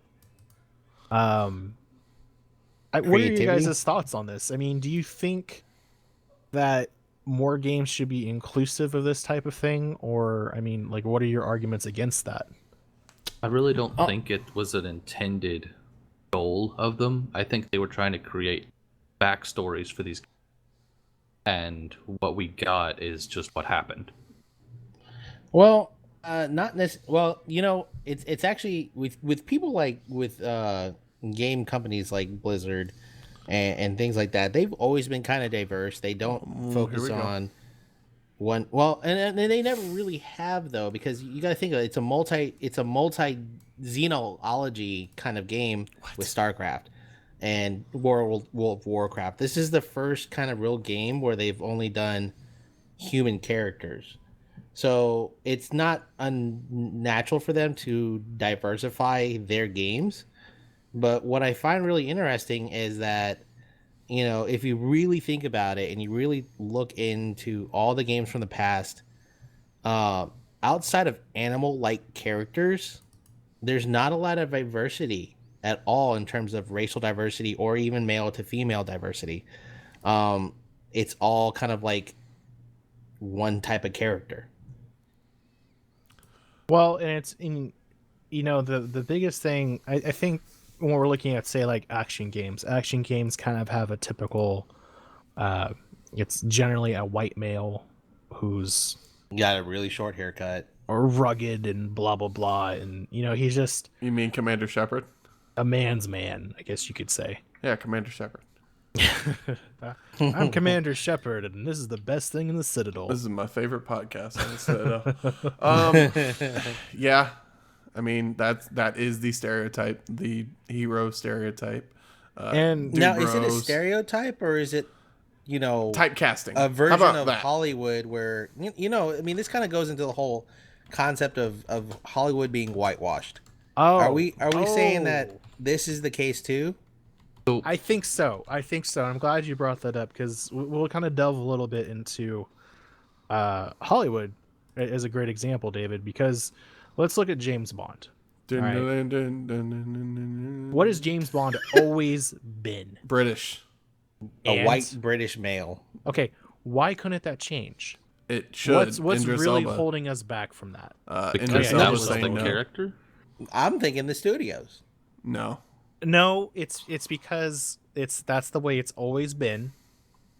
Um, what are your Creativity? guys' thoughts on this? I mean, do you think that more games should be inclusive of this type of thing, or I mean, like, what are your arguments against that? I really don't Oh. think it was an intended goal of them. I think they were trying to create backstories for these, and what we got is just what happened. Well, not necessarily. Well, you know, it's actually with people like with game companies like Blizzard and things like that. They've always been kind of diverse. They don't Here focus we go. on one. Well, and they never really have though, because you got to think of it, it's a multi xenology kind of game with StarCraft and World of Warcraft. This is the first kind of real game where they've only done human characters. So it's not unnatural for them to diversify their games. But what I find really interesting is that, you know, if you really think about it and you really look into all the games from the past, uh, outside of animal like characters, there's not a lot of diversity at all in terms of racial diversity or even male to female diversity. It's all kind of like one type of character. Well, and it's in, you know, the biggest thing I think when we're looking at, say, like action games kind of have a typical it's generally a white male who's Got a really short haircut. rugged and blah blah blah, and you know, he's just You mean Commander Shepard? a man's man, I guess you could say. Yeah, Commander Shepard. I'm Commander Shepard, and this is the best thing in the Citadel. This is my favorite podcast. Yeah, I mean that is the stereotype, the hero stereotype. And Now, is it a Dubros. stereotype or is it, you know, Typecasting. a How version about of that? Hollywood where, you know, I mean, this kind of goes into the whole concept of Hollywood being whitewashed. oh, Are we saying that oh. this is the case too? I think so. I'm glad you brought that up because we'll kind of delve a little bit into Hollywood as a great example, David, because let's look at James Bond. Dun, All right. dun, dun, dun, dun, dun, dun. What has James Bond always been? British? A And- white British male. Okay, why couldn't that change? It should. What's Idris really Elba. holding us back from that? Because Idris yeah, that Elba was the saying no. character. I'm thinking the studios. No. No, it's because that's the way it's always been,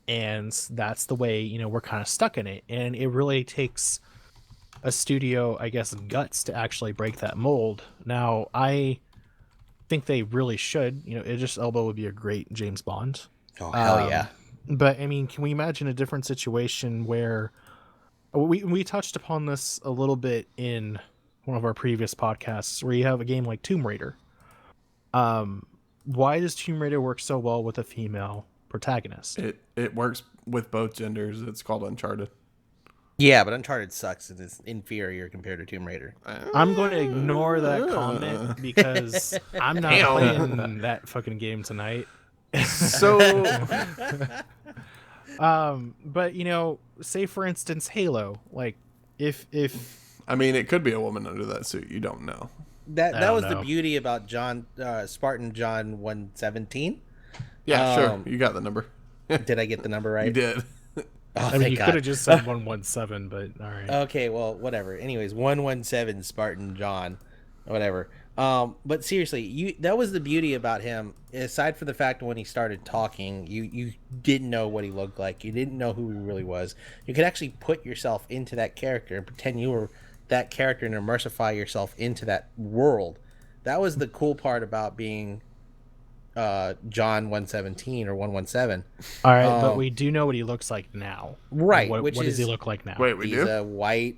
and that's the way, you know, we're kind of stuck in it, and it really takes a studio, I guess, guts to actually break that mold. Now, I think they really should. You know, Idris Elba would be a great James Bond. Oh hell yeah! But I mean, can we imagine a different situation where we touched upon this a little bit in one of our previous podcasts, where you have a game like Tomb Raider. Why does Tomb Raider work so well with a female protagonist? It works with both genders. It's called Uncharted. Yeah, but Uncharted sucks and is inferior compared to Tomb Raider. I'm going to ignore that comment because I'm not playing that fucking game tonight. So But you know, say for instance Halo, like if I mean, it could be a woman under that suit. You don't know. That don't was know. the beauty about Spartan John 117. Yeah, sure. Um, You got the number. Did I get the number right? You did. Oh, I mean, thank you God. could have just said 117, but all right. Okay, well, whatever. Anyways, 117 Spartan John, whatever. But seriously, that was the beauty about him. Aside from the fact when he started talking, you didn't know what he looked like. You didn't know who he really was. You could actually put yourself into that character and pretend you were that character and immersify yourself into that world. That was the cool part about being John 117 or 117. All right, but we do know what he looks like now. Right, What which does he is- look like now? Wait, we He's do? a white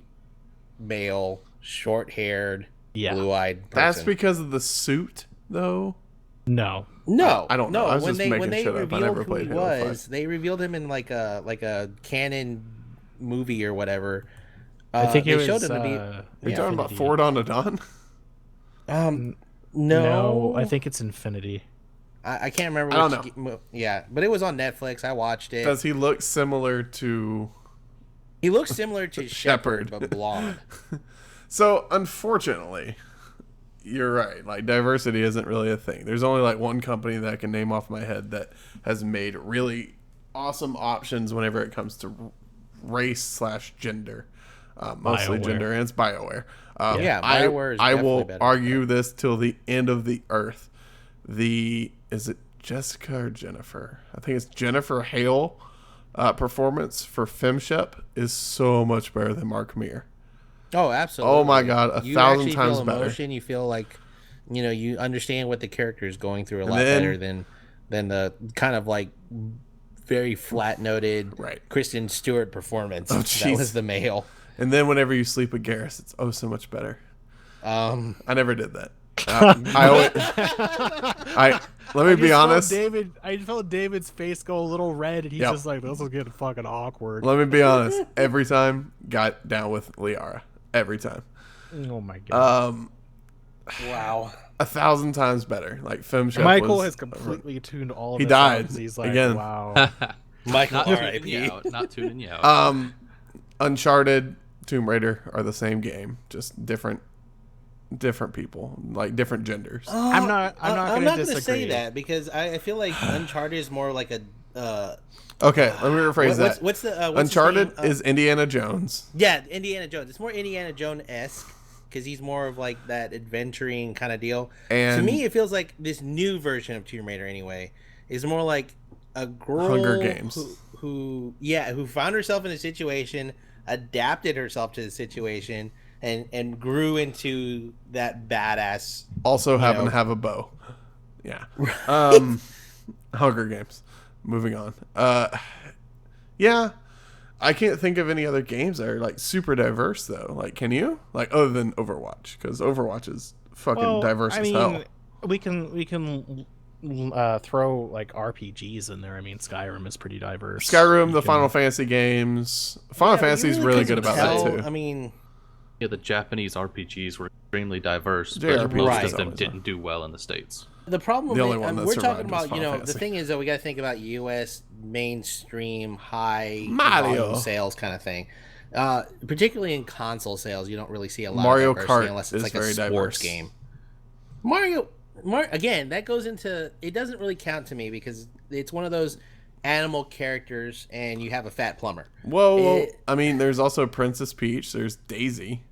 male, short-haired, Yeah. blue-eyed person. That's because of the suit, though. No. No, I don't know. No, I was when just they making shit up. I revealed never who played he Halo 5. was, they revealed him in like a canon movie or whatever. I think they it was showed him to be. Are you Yeah, talking about Infinity. Forward on the Dawn? No, No, I think it's Infinity. I can't remember. I don't Yeah, but it was on Netflix. I watched it. Does he look similar to? He looks similar to Shepherd. Shepherd, but blonde. So unfortunately, you're right. Like diversity isn't really a thing. There's only like one company that I can name off my head that has made really awesome options whenever it comes to race/gender, mostly BioWare. gender, and it's BioWare. Yeah, I BioWare is I definitely will better. argue this till the end of the earth. Is it Jessica or Jennifer? I think it's Jennifer Hale. Performance for FemShep is so much better than Mark Meer. Oh, absolutely. Oh my God, 1,000 actually times feel better. emotion. You feel like, you understand what the character is going through a lot then- better than the kind of like very flat noted Right. Kristen Stewart performance Oh, that jeez. was the male. And then whenever you sleep with Garrus, it's oh so much better. Um, I never did that. Let me be honest. I felt David's face go a little red, and he's Yep. just like, "This is getting fucking awkward." Let me be honest. Every time, got down with Liara. Every time. Oh my god. wow. 1,000 times better. Like FemShep Michael was, has completely tuned all of He this out died 'cause he's like, again. wow. Michael Not tuning R.I.P. you out. Not tuning you out. Uncharted, Tomb Raider are the same game, just different people, like different genders. I'm not I'm gonna not disagree. say that because I feel like Uncharted is more like a. Okay, let me rephrase that. What's the what's his Uncharted name? is Indiana Jones. Yeah, Indiana Jones. It's more Indiana Jones esque because he's more of like that adventuring kind of deal. And- to me, it feels like this new version of Tomb Raider anyway is more like a girl Hunger Games. who found herself in a situation, adapted herself to the situation, and grew into that badass. Also happen know. to have a bow. Yeah. Hunger Games. Moving on. Yeah. I can't think of any other games that are like super diverse though. Like, can you? Like, other than Overwatch, because Overwatch is fucking diverse as hell. we can throw like RPGs in there. I mean, Skyrim is pretty diverse. Skyrim, You the can- Final Fantasy games. Final Fantasy is really good about that too. I mean, Yeah, the Japanese RPGs were extremely diverse, but JRPGs most Right. of them always didn't do well in the States. the problem The only is, one that we're survived talking was about, Final the Fantasy. thing is that we got to think about U.S. mainstream high Mario. volume sales kind of thing. Particularly in console sales, you don't really see a lot Mario of diversity Kart unless is it's like very a sports diverse. game. Again, that goes into it doesn't really count to me because it's one of those animal characters and you have a fat plumber. Whoa. It- I mean, there's also Princess Peach. There's Daisy.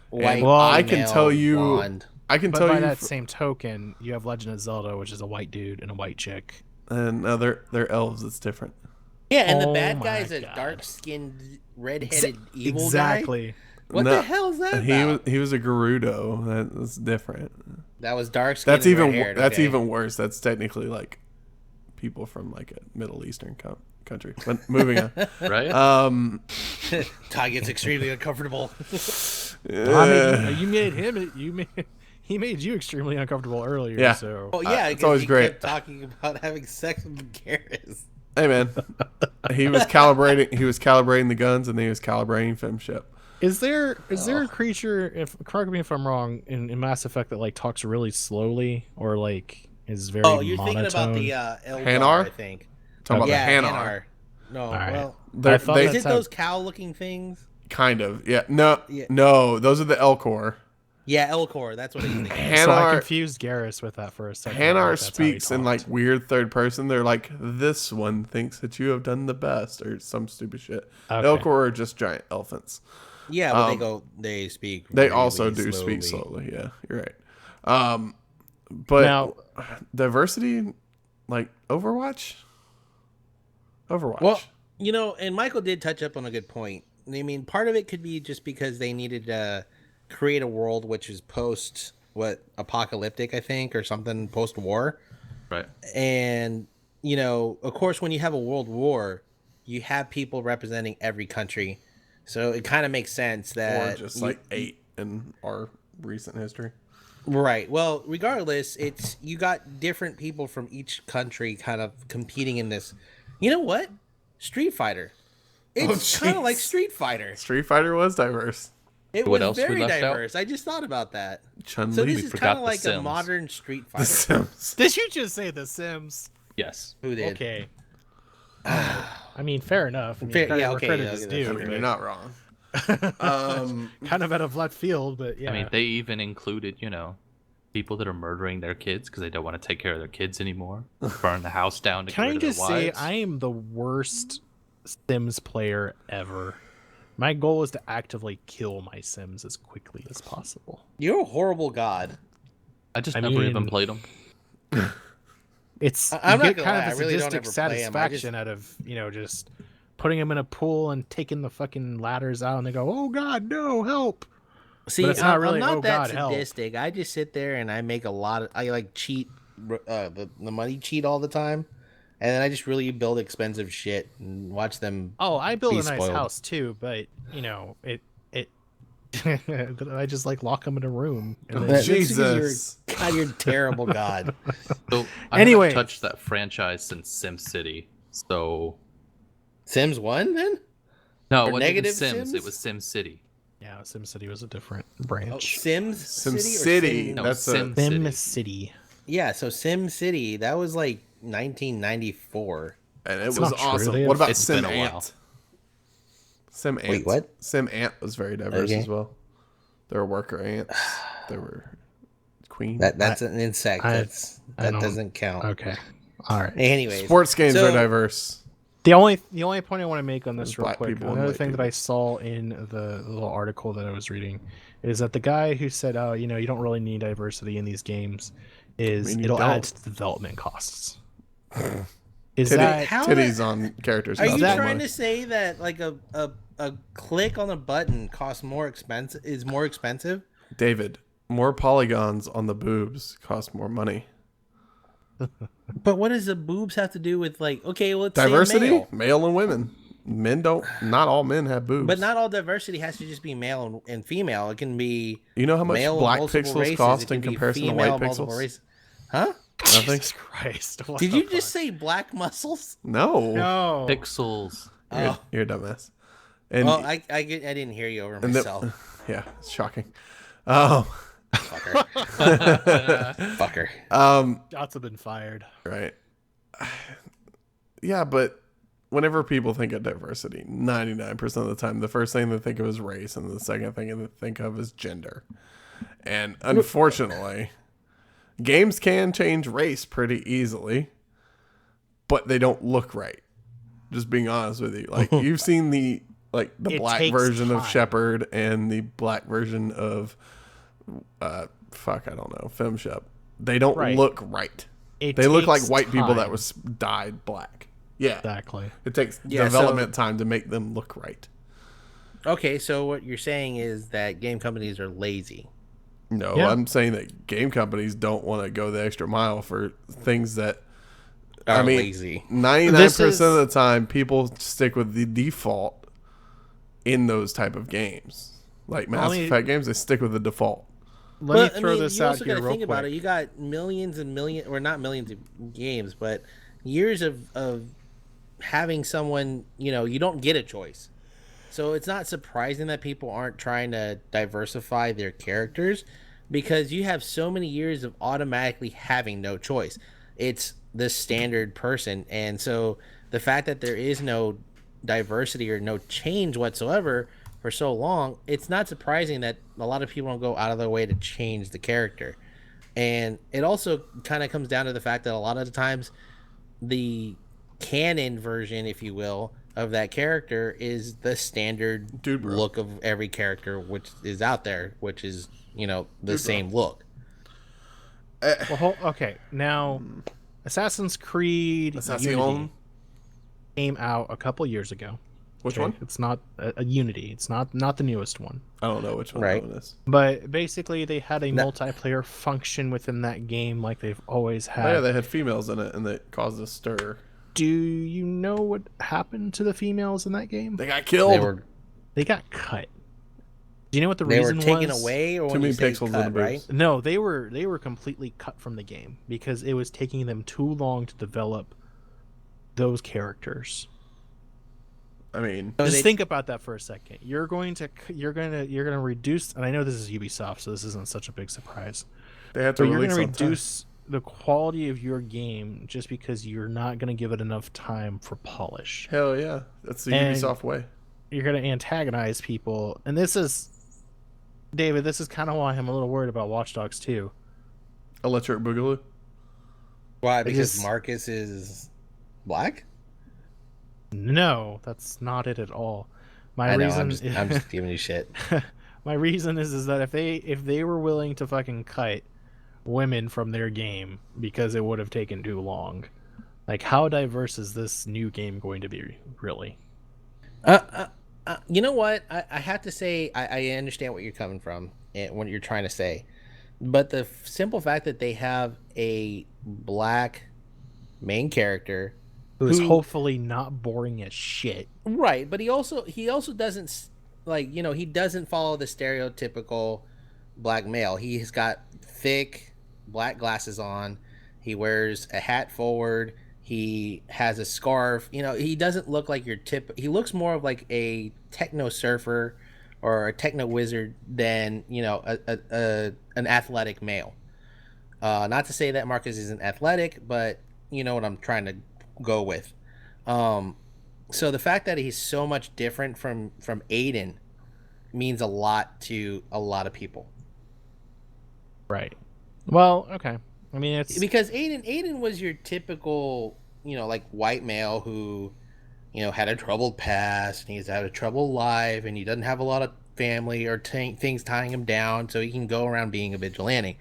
White, Well, I can male, tell you. blonde. I can But tell by you. that same token, you have Legend of Zelda, which is a white dude and a white chick. And no, they're elves. It's different. Yeah, and the Oh bad my guy is a God. dark-skinned, red-headed evil guy. Exactly. What No, the hell is that He about? was a Gerudo. That's different. That was dark-skinned. That's even red-haired, that's okay. even worse. That's technically like people from like a Middle Eastern country. But moving on. Right? Ty gets extremely uncomfortable. I mean, you made him. He made you extremely uncomfortable earlier. Yeah. So Oh yeah, it's because always he great. kept talking about having sex with Garrus. Hey man, he was calibrating the guns, and then he was calibrating FemShep. is there a creature? If correct me if I'm wrong, in Mass Effect that like talks really slowly or like is very Oh, you're monotone? thinking about the Eldar, Hanar? I think. Talking Yeah, about the Hanar. No, right. well, They're- I thought they- is it sound- those cow-looking things? Kind of. Yeah. No. Yeah. No. Those are the Elcor. Yeah, Elcor. That's what I was thinking. So I Hanar. confused Garrus with that for a second. Hanar That's how he speaks in talked. like weird third person. They're like, this one thinks that you have done the best, or some stupid shit. Okay. Elcor are just giant elephants. Yeah, but they speak. They really also do speak slowly. Yeah, you're right. But Now- diversity, like Overwatch. Well, and Michael did touch up on a good point. I mean, part of it could be just because they needed to create a world which is apocalyptic, I think, or something post-war. right. And, of course, when you have a world war, you have people representing every country. So it kind of makes sense or that just like 8 in our recent history. Right. Well, regardless, you got different people from each country kind of competing in this. You know what? Street Fighter. It's kind of jeez. like Street Fighter. Street Fighter was diverse. It What was else we very left out? diverse. I just thought about that. Chun So Li, this is forgot kind of The like a Sims. modern Street The Fighter. Sims. Did you just say The Sims? Yes. Who did? Okay. I mean, fair enough. I mean, Fair- credit yeah, where okay, credit yeah, is okay, due. that's I mean, fair. you're not wrong. Kind of out of left field, but yeah. I mean, they even included, people that are murdering their kids because they don't want to take care of their kids anymore. Burn the house down to Can get I rid just of their say wives. I am the worst Sims player ever. My goal is to actively kill my Sims as quickly as possible. You're a horrible god. I just I never even mean- played them. It's I'm you not get gonna kind lie, of I a really don't sadistic ever play 'em. I satisfaction out of just putting them in a pool and taking the fucking ladders out, and they go, "Oh God, no, help!" See, But it's not really, I'm not "Oh, that God, help." sadistic. I just sit there and I make a lot of. I like cheat, the money cheat all the time, and then I just really build expensive shit and watch them. Oh, I build Be a nice spoiled. house too, but it. I just like lock them in a room. And then, That's because Jesus. God, you're a terrible god. So I Anyways. haven't touched that franchise since SimCity. So Sims 1 then? no, Or it wasn't even negative Sims. Sims? It was SimCity. yeah, SimCity was a different Oh, branch. Sims Sim City or City. Sim- No, That's a Sim- SimCity. Yeah, so Sim City. That was like 1994. and it That's was not true. awesome. They What have- about It's Sim been a while. Ant? Sim Ant. Wait, what? Sim Ant was very diverse Okay. as well. There were worker ants. There were queen. That's an insect. I That don't- doesn't count. Okay, all right. Anyways, Sports games so- are diverse. The only point I want to make on this There's real black quick, people and another white thing that people. I saw in the little article that I was reading, is that the guy who said, "Oh, you don't really need diversity in these games," is I mean, you it'll don't. add to development costs. Is Titty- that How- titties on characters. Are cost you more trying money. to say that like a click on a button costs more expensive? Is more expensive? David, more polygons on the boobs cost more money. But what does the boobs have to do with like? Okay, well, let's Diversity, say male. male and women. Men don't. Not all men have boobs. But not all diversity has to just be male and female. It can be You know how much male of black multiple pixels races. cost It can in be comparison to female white of multiple pixels? races. Huh? Nothing. Jesus Christ? What Did the you fuck? just say black muscles? No. no? Pixels. You're a dumbass. And Well, I didn't hear you over and myself. yeah, it's shocking. Um, Fucker. Fucker. Shots have been fired. right. Yeah, but whenever people think of diversity, 99% of the time, the first thing they think of is race, and the second thing they think of is gender. And unfortunately, games can change race pretty easily, but they don't look right. Just being honest with you, like you've seen the It black takes version of time. Shepard and the black version of I don't know, Fem Shep. They don't Right. look right. It They look like takes white people that time. was dyed black. Yeah, Exactly. it takes Yeah, development time to make them look right. Okay, so what you're saying is that game companies are lazy. No, Yeah. I'm saying that game companies don't want to go the extra mile for things that Are I mean, lazy. 99% of the time, people stick with the default in those type of games. Like Mass Let me- Effect games, they stick with the default. Let me throw this you out also here gotta real think about quick. it. You got millions and millions, or not millions of games, but years of having someone. You don't get a choice, so it's not surprising that people aren't trying to diversify their characters, because you have so many years of automatically having no choice. It's the standard person, and so the fact that there is no diversity or no change whatsoever for so long, it's not surprising that a lot of people don't go out of their way to change the character. And it also kind of comes down to the fact that a lot of the times the canon version, if you will, of that character is the standard Dude, bro. look of every character which is out there, which is the same look. Well, okay. Now, Assassin's Creed Assassin. Unity came out a couple years ago. Which Okay? one? It's not a Unity. It's not the newest one. I don't know which one Right. that one is. But basically, they had a No. multiplayer function within that game, like they've always Oh, had. yeah, they had females in it, and that caused a stir. Do you know what happened to the females in that game? They got killed. They got cut. Do you know what the They were reason taken was? away, or Too when many you say pixels in cut, the boobs. right? No, they were completely cut from the game because it was taking them too long to develop those characters. I mean, Just think about that for a second. You're going to reduce, and I know this is Ubisoft, so this isn't such a big surprise. they had to But you're going release to on time. reduce the quality of your game just because you're not going to give it enough time for polish. Hell yeah, that's the And- Ubisoft way. You're going to antagonize people, and this is, David. This is kind of why I'm a little worried about Watch Dogs 2. Electric Boogaloo. Why? Because just- Marcus is black. No, that's not it at all. My I know. reason, I'm just giving you shit. my reason is that if they were willing to fucking cut women from their game because it would have taken too long, like how diverse is this new game going to be? Really? You know what? I have to say I understand what you're coming from and what you're trying to say, but the simple fact that they have a black main character Who's hopefully not boring as shit. right, but he also doesn't he doesn't follow the stereotypical black male. He's got thick black glasses on. He wears a hat forward. He has a scarf. He doesn't look like your he looks more of like a techno surfer or a techno wizard than an athletic male. Not to say that Marcus isn't athletic, but you know what I'm trying to go with. So the fact that he's so much different from Aiden means a lot to a lot of people. Right. Well, okay. I mean, it's Because Aiden was your typical, like white male who, had a troubled past and he's had a troubled life and he doesn't have a lot of family or things tying him down, so he can go around being a vigilante.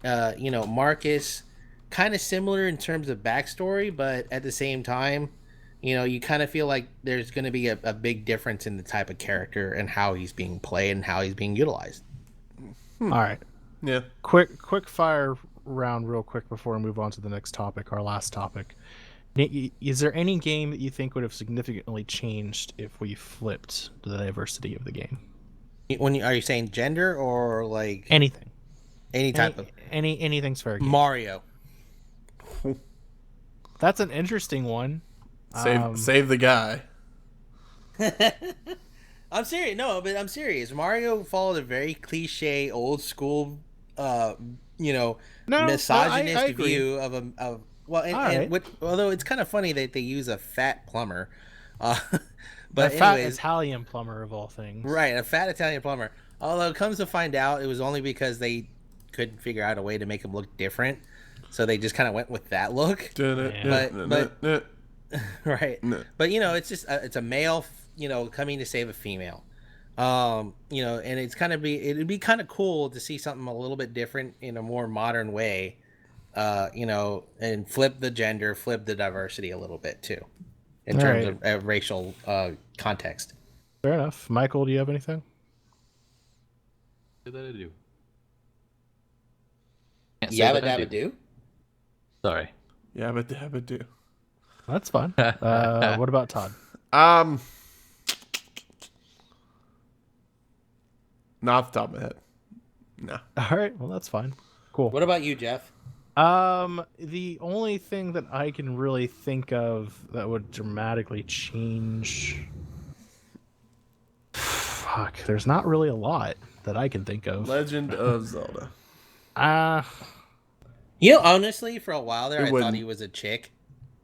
Marcus, kind of similar in terms of backstory, but at the same time, you kind of feel like there's going to be a big difference in the type of character and how he's being played and how he's being utilized. all right. Yeah. Quick fire round real quick before we move on to the next topic, our last topic. Is there any game that you think would have significantly changed if we flipped the diversity of the game? Are you saying gender or like Anything. any type of Anything's fair game. Mario? That's an interesting one. Save the guy. I'm serious. No, but I'm serious. Mario followed a very cliche, old school, misogynistic I agree. view of although it's kind of funny that they use a fat plumber, but A fat anyways, Italian plumber of all things. right, a fat Italian plumber. Although it comes to find out, it was only because they couldn't figure out a way to make him look different, so they just kind of went with that look. But- Right, but it's just it's a male, coming to save a female, and it'd be kind of cool to see something a little bit different in a more modern way, and flip the gender, flip the diversity a little bit too, in terms of racial context. Fair enough. Michael, do you have anything? That I do. Can't say Yabba that I dabba do. Sorry. Yeah, but do. That's fun. What about Todd? Not off the top of my head. No. All right. Well, that's fine. Cool. What about you, Jeff? The only thing that I can really think of that would dramatically change. Fuck. There's not really a lot that I can think of. Legend of Zelda. Honestly, for a while there, It I thought wouldn't. he was a chick.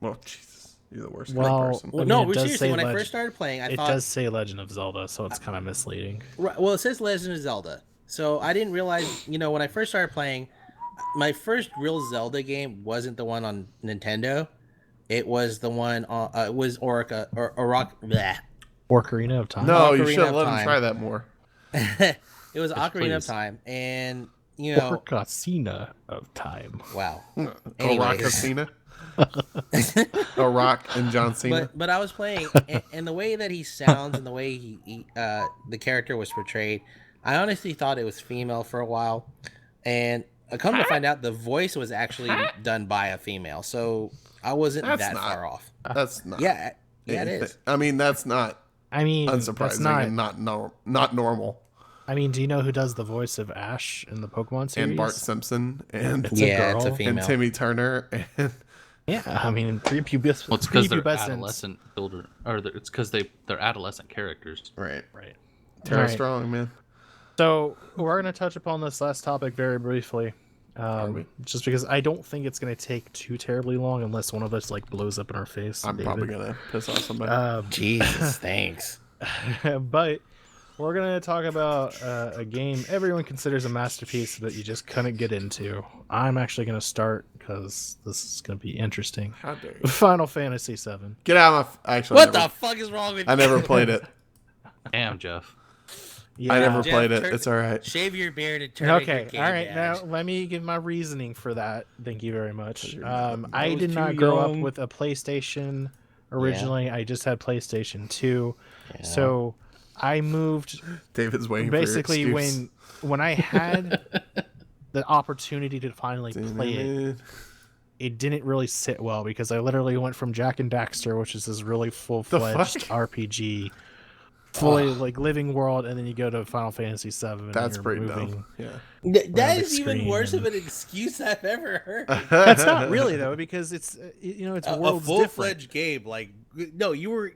Well, Jesus, you're the worst Well, kind of person. Well, I mean, no, it does seriously, say when I Leg- first started playing, I it thought does say Legend of Zelda, so it's kind of misleading. Right, well, it says Legend of Zelda. So I didn't realize, when I first started playing, my first real Zelda game wasn't the one on Nintendo. It was the one on, it was Orica, or bleh. Ocarina of Time. No, you Ocarina should have of let him Time. try that more. It was Yes, Ocarina of please. Time. And, Ocarina of Time. wow. Rock Anyways. Cena. Rock and John Cena. But I was playing, and the way that he sounds and the way the character was portrayed, I honestly thought it was female for a while, and I come to find out the voice was actually done by a female, so I wasn't That's that not- far off. That's not. Yeah, it anything. is. I mean, that's not I mean, unsurprising that's not. and not normal. I mean, do you know who does the voice of Ash in the Pokemon series? And Bart Simpson and It's a Yeah, it's a girl. female. and Timmy Turner Yeah, I mean, prepubescent. Well, it's because they're adolescent children, or it's because they're adolescent characters. Right. Right. Tara Right. Strong, man. So we're going to touch upon this last topic very briefly, we? just because I don't think it's going to take too terribly long unless one of us like blows up in our face. I'm David. probably gonna piss off somebody. Jesus, thanks. But we're going to talk about a game everyone considers a masterpiece that you just couldn't get into. I'm actually going to start because this is going to be interesting. How dare you? Final Fantasy VII. Get out of my. Actually, What the fuck is wrong with you? I never played it. Damn, Jeff. Yeah. I never Jeff, played it. turn- It's all right. Shave your beard and turn Okay, your game all right. badge. Now let me give my reasoning for that. Thank you very much. I was did not too grow young. up with a PlayStation originally. I just had PlayStation 2. Yeah. So I moved David's waiting basically for your excuse. when I had the opportunity to finally play it. It didn't really sit well because I literally went from Jack and Daxter, which is this really full-fledged RPG, fully like living world, and then you go to Final Fantasy VII. And That's you're pretty moving. dumb. Yeah. That the is even screen worse of and- an excuse I've ever heard. That's not really though, because it's it's A worlds full-fledged different. game, like don't even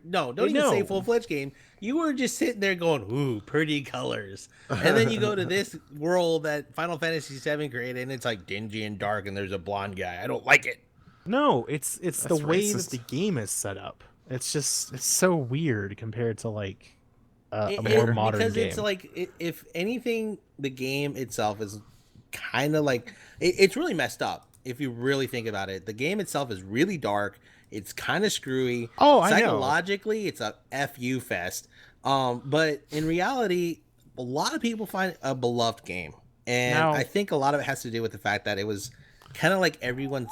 say No. full-fledged game. You were just sitting there going, "Ooh, pretty colors," and then you go to this world that Final Fantasy VII created, and it's like dingy and dark, and there's a blonde guy. I don't like it. No, it's the That's way racist. that the game is set up. It's so weird compared to like a It- more it- modern because game. it's like if anything, the game itself is kind of like it's really messed up. If you really think about it, the game itself is really dark. It's kind of screwy. Oh, I know. Psychologically, it's a fu fest. But in reality, a lot of people find it a beloved game, and Now- I think a lot of it has to do with the fact that it was kind of like everyone's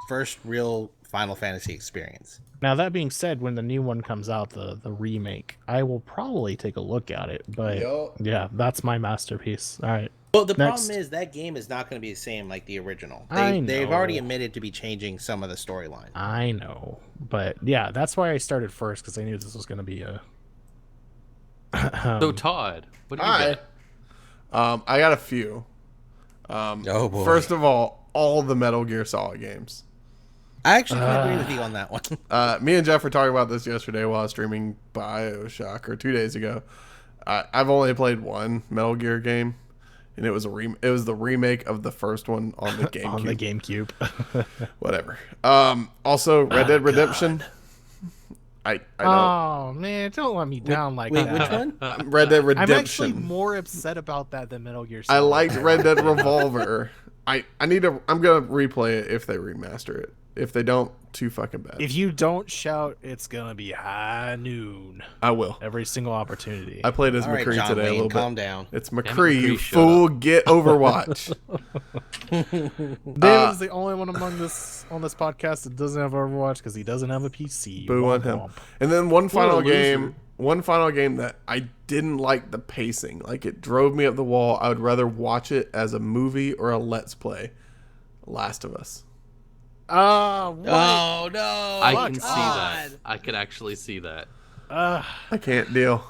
first real Final Fantasy experience. Now that being said, when the new one comes out, the remake, I will probably take a look at it. But Yup. yeah, that's my masterpiece. All right. Well, the Next. problem is that game is not going to be the same like the original. I They've know. already admitted to be changing some of the storyline. I know, but yeah, that's why I started first because I knew this was going to be a. So Todd, what do you Hi. got? I got a few. Oh boy! First of all the Metal Gear Solid games. I actually can agree with you on that one. Me and Jeff were talking about this yesterday while I was streaming BioShock, or 2 days ago. I've only played one Metal Gear game, and it was the remake of the first one on the GameCube. on the GameCube. Whatever. Also, Red Dead Redemption. I don't. Oh man, don't let me down like Wait, that. which one? Red Dead I'm Redemption. actually more upset about that than Metal Gear I Solid. liked Red Dead Revolver. I'm gonna replay it if they remaster it. If they don't, too fucking bad. If you don't shout, it's gonna be high noon I will. every single opportunity. I played as All right, McCree John today a Wayne, little calm bit. down. It's Damn it, McCree, you McCree, shut fool. Get Overwatch. David's the only one on this podcast that doesn't have Overwatch because he doesn't have a PC. Boo on Womp him. womp. And then one final loser. game. One final game that I didn't like the pacing. Like, it drove me up the wall. I would rather watch it as a movie or a Let's Play. Last of Us. What? Oh no! I Fuck can see God. that. I can actually see that. I can't deal.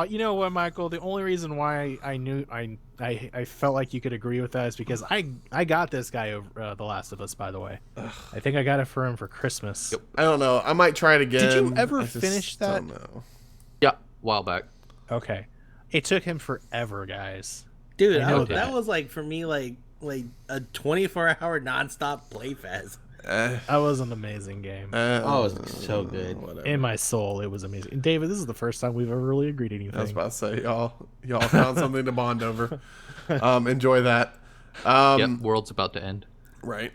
You know what, Michael? The only reason why I knew I felt like you could agree with that is because I got this guy over The Last of Us. By the way, I think I got it for him for Christmas. Yep. I don't know. I might try it again. Did you ever I just finish that? don't know. Yeah, a while back. Okay, it took him forever, guys. Dude, I know that that. was like for me like a 24-hour nonstop playfest. That was an amazing game. Oh, it was so good. Whatever. In my soul, it was amazing. And David, this is the first time we've ever really agreed anything. I was about to say, y'all found something to bond over. Enjoy that. Yep, world's about to end. Right.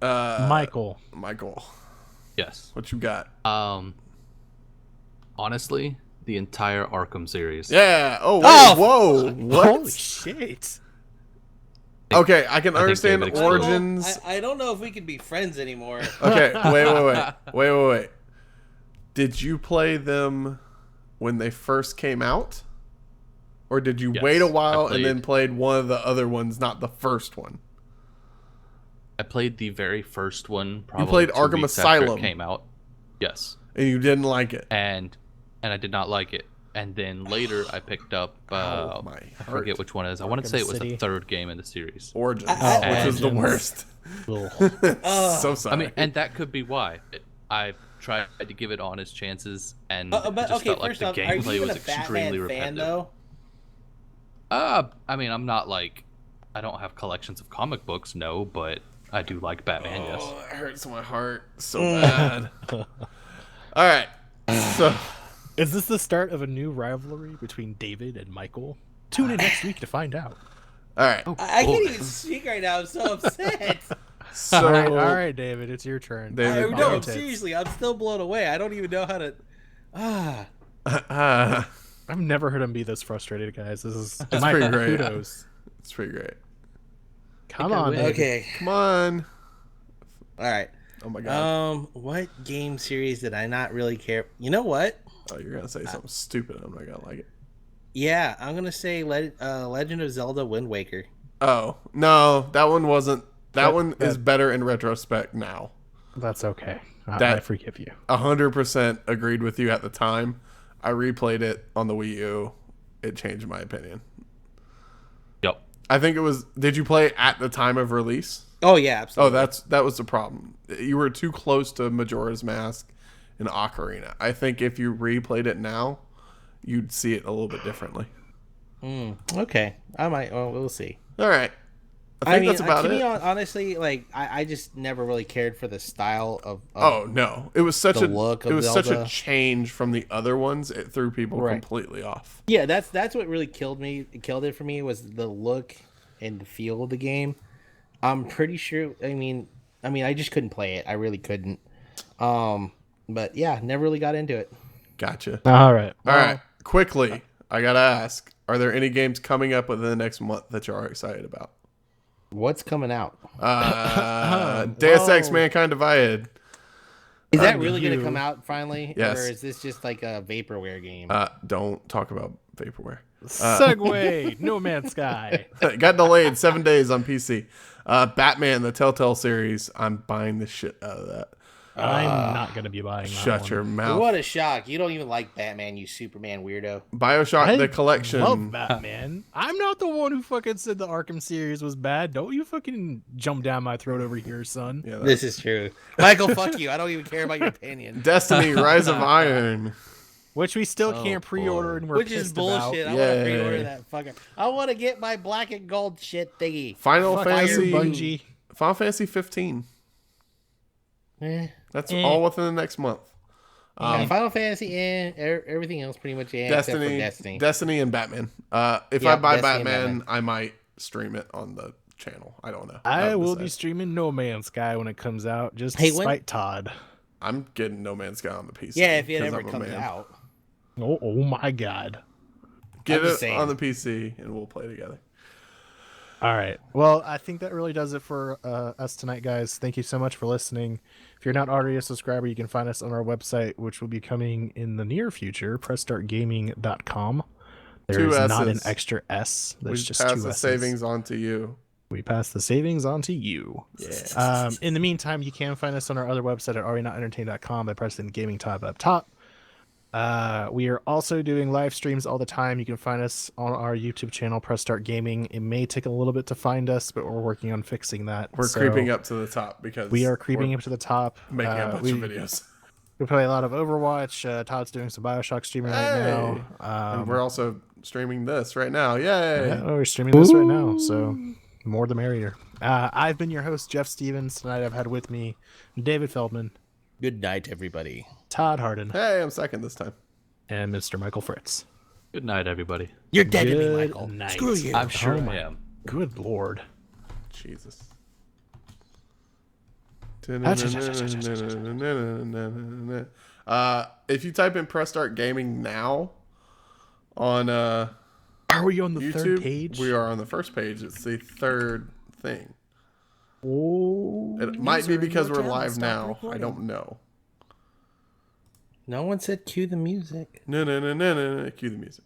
Michael, Michael, Yes. what you got? Honestly, the entire Arkham series. Yeah. Oh, wait, Oh, whoa. What? holy shit! Okay, I can I think understand David explained it. origins. I don't know if we can be friends anymore. Okay, wait. Did you play them when they first came out? Or did you Yes, wait a I while and then played- played one of the other ones, not the first one? I played the very first one. Probably played 2 Arkham weeks after Asylum. it came out. Yes, And you didn't like it? and I did not like it. and then later I picked up Ow, my I heart. forget which one it is. I want to say it was City. the third game in the series. Origins, I- which is the Origins. worst. So sorry. I mean, and that could be why. I tried to give it honest chances, and it But just okay, felt like first the off, are you gameplay even was a extremely Batman fan repetitive. though? I mean, I'm not like I don't have collections of comic books, no, but I do like Batman. Yes. Oh, it hurts my heart so bad. All right. So, Is this the start of a new rivalry between David and Michael? Tune in next week to find out. all right. I can't even speak right now. I'm so upset. So, all right, David, it's your turn. David, No, go. seriously, I'm still blown away. I don't even know how to. I've never heard him be this frustrated, guys. This is It's Michael, pretty great. kudos. It's pretty great. Come I on, win. David. Okay. Come on. All right. Oh my god. What game series did I not really care? You know what? Oh, you're gonna say something stupid. I'm not gonna like it. Yeah, I'm gonna say Legend of Zelda: Wind Waker. Oh no, that one wasn't. That one is that- better in retrospect now. That's okay. I That- forgive you. 100% agreed with you at the time. I replayed it on the Wii U. It changed my opinion. Yep. I think it was. Did you play it at the time of release? Oh yeah, Oh, absolutely. that was the problem. You were too close to Majora's Mask and Ocarina. I think if you replayed it now, you'd see it a little bit differently. Okay, I might. Well, we'll see. All right. I think that's about to it. me, honestly, like I just never really cared for the style of Oh no! It was such the a look of it was such a Zelda. change from the other ones. It threw people Right. completely off. Yeah, that's what really killed it for me was the look and the feel of the game. I'm pretty sure. I mean, I just couldn't play it. I really couldn't. But yeah, never really got into it. Gotcha. All right. All right. Quickly, I gotta ask: are there any games coming up within the next month that you are excited about? What's coming out? Deus Ex: Whoa. Mankind Divided. Is that really going you. to come out finally? Yes. Or is this just like a vaporware game? Don't talk about vaporware. Segway. No Man's Sky. It got delayed 7 days on PC. Batman, the Telltale series. I'm buying the shit out of that. I'm not going to be buying that Shut one. your mouth. What a shock. You don't even like Batman, you Superman weirdo. BioShock I the collection. love Batman. I'm not the one who fucking said the Arkham series was bad. Don't you fucking jump down my throat over here, son. Yeah, This is true. Michael, fuck you. I don't even care about your opinion. Destiny: Rise of Iron. Which we still can't pre-order and we're Which is pissed bullshit. about. I want to Yay. pre-order that fucker. I want to get my black and gold shit thingy. Final Fuck Fantasy. you, Bungie. Final Fantasy 15. Eh. That's all within the next month. Yeah, Final Fantasy and everything else pretty much except for Destiny, Destiny. and Batman. If Yeah, I buy Destiny and Batman, Batman. I might stream it on the channel. I don't know. I haven't will be decided. streaming No Man's Sky when it comes out, just Hey, to when- spite Todd. I'm getting No Man's Sky on the PC. Yeah, if it 'cause ever I'm a comes man. out. Oh my god. Get I'm it just saying. on the PC and we'll play together. All right. Well, I think that really does it for us tonight, guys. Thank you so much for listening. If you're not already a subscriber, you can find us on our website, which will be coming in the near future, pressstartgaming.com. There Two is not an S's. extra S. We There's just pass two the S's. savings on to you. We pass the savings on to you. Yeah. In the meantime, you can find us on our other website at arenotentertained.com by pressing the gaming tab up top. We are also doing live streams all the time. You can find us on our YouTube channel, Press Start Gaming. It may take a little bit to find us, but we're working on fixing that. We're So creeping up to the top because We are creeping we're up to the top. making a bunch we, of videos. we play a lot of Overwatch. Todd's doing some Bioshock streaming right Hey! now. And we're also streaming this right now. Yay! Yeah, we're streaming this right now, so more the merrier. I've been your host, Jeff Stevens. Tonight I've had with me David Feldman, Good night, everybody. Todd Harden, Hey, I'm second this time. and Mr. Michael Fritz. Good night, everybody. You're dead to me, Good Michael. night. Screw you. I'm sure my- I am. Good lord. Jesus. If you type in Press Start Gaming now on Are we on the YouTube, third page? we are on the first page. It's the third thing. Oh. It might be User in because your we're channel live stopped now. I recording. don't know. No one said cue the music. No. Cue the music.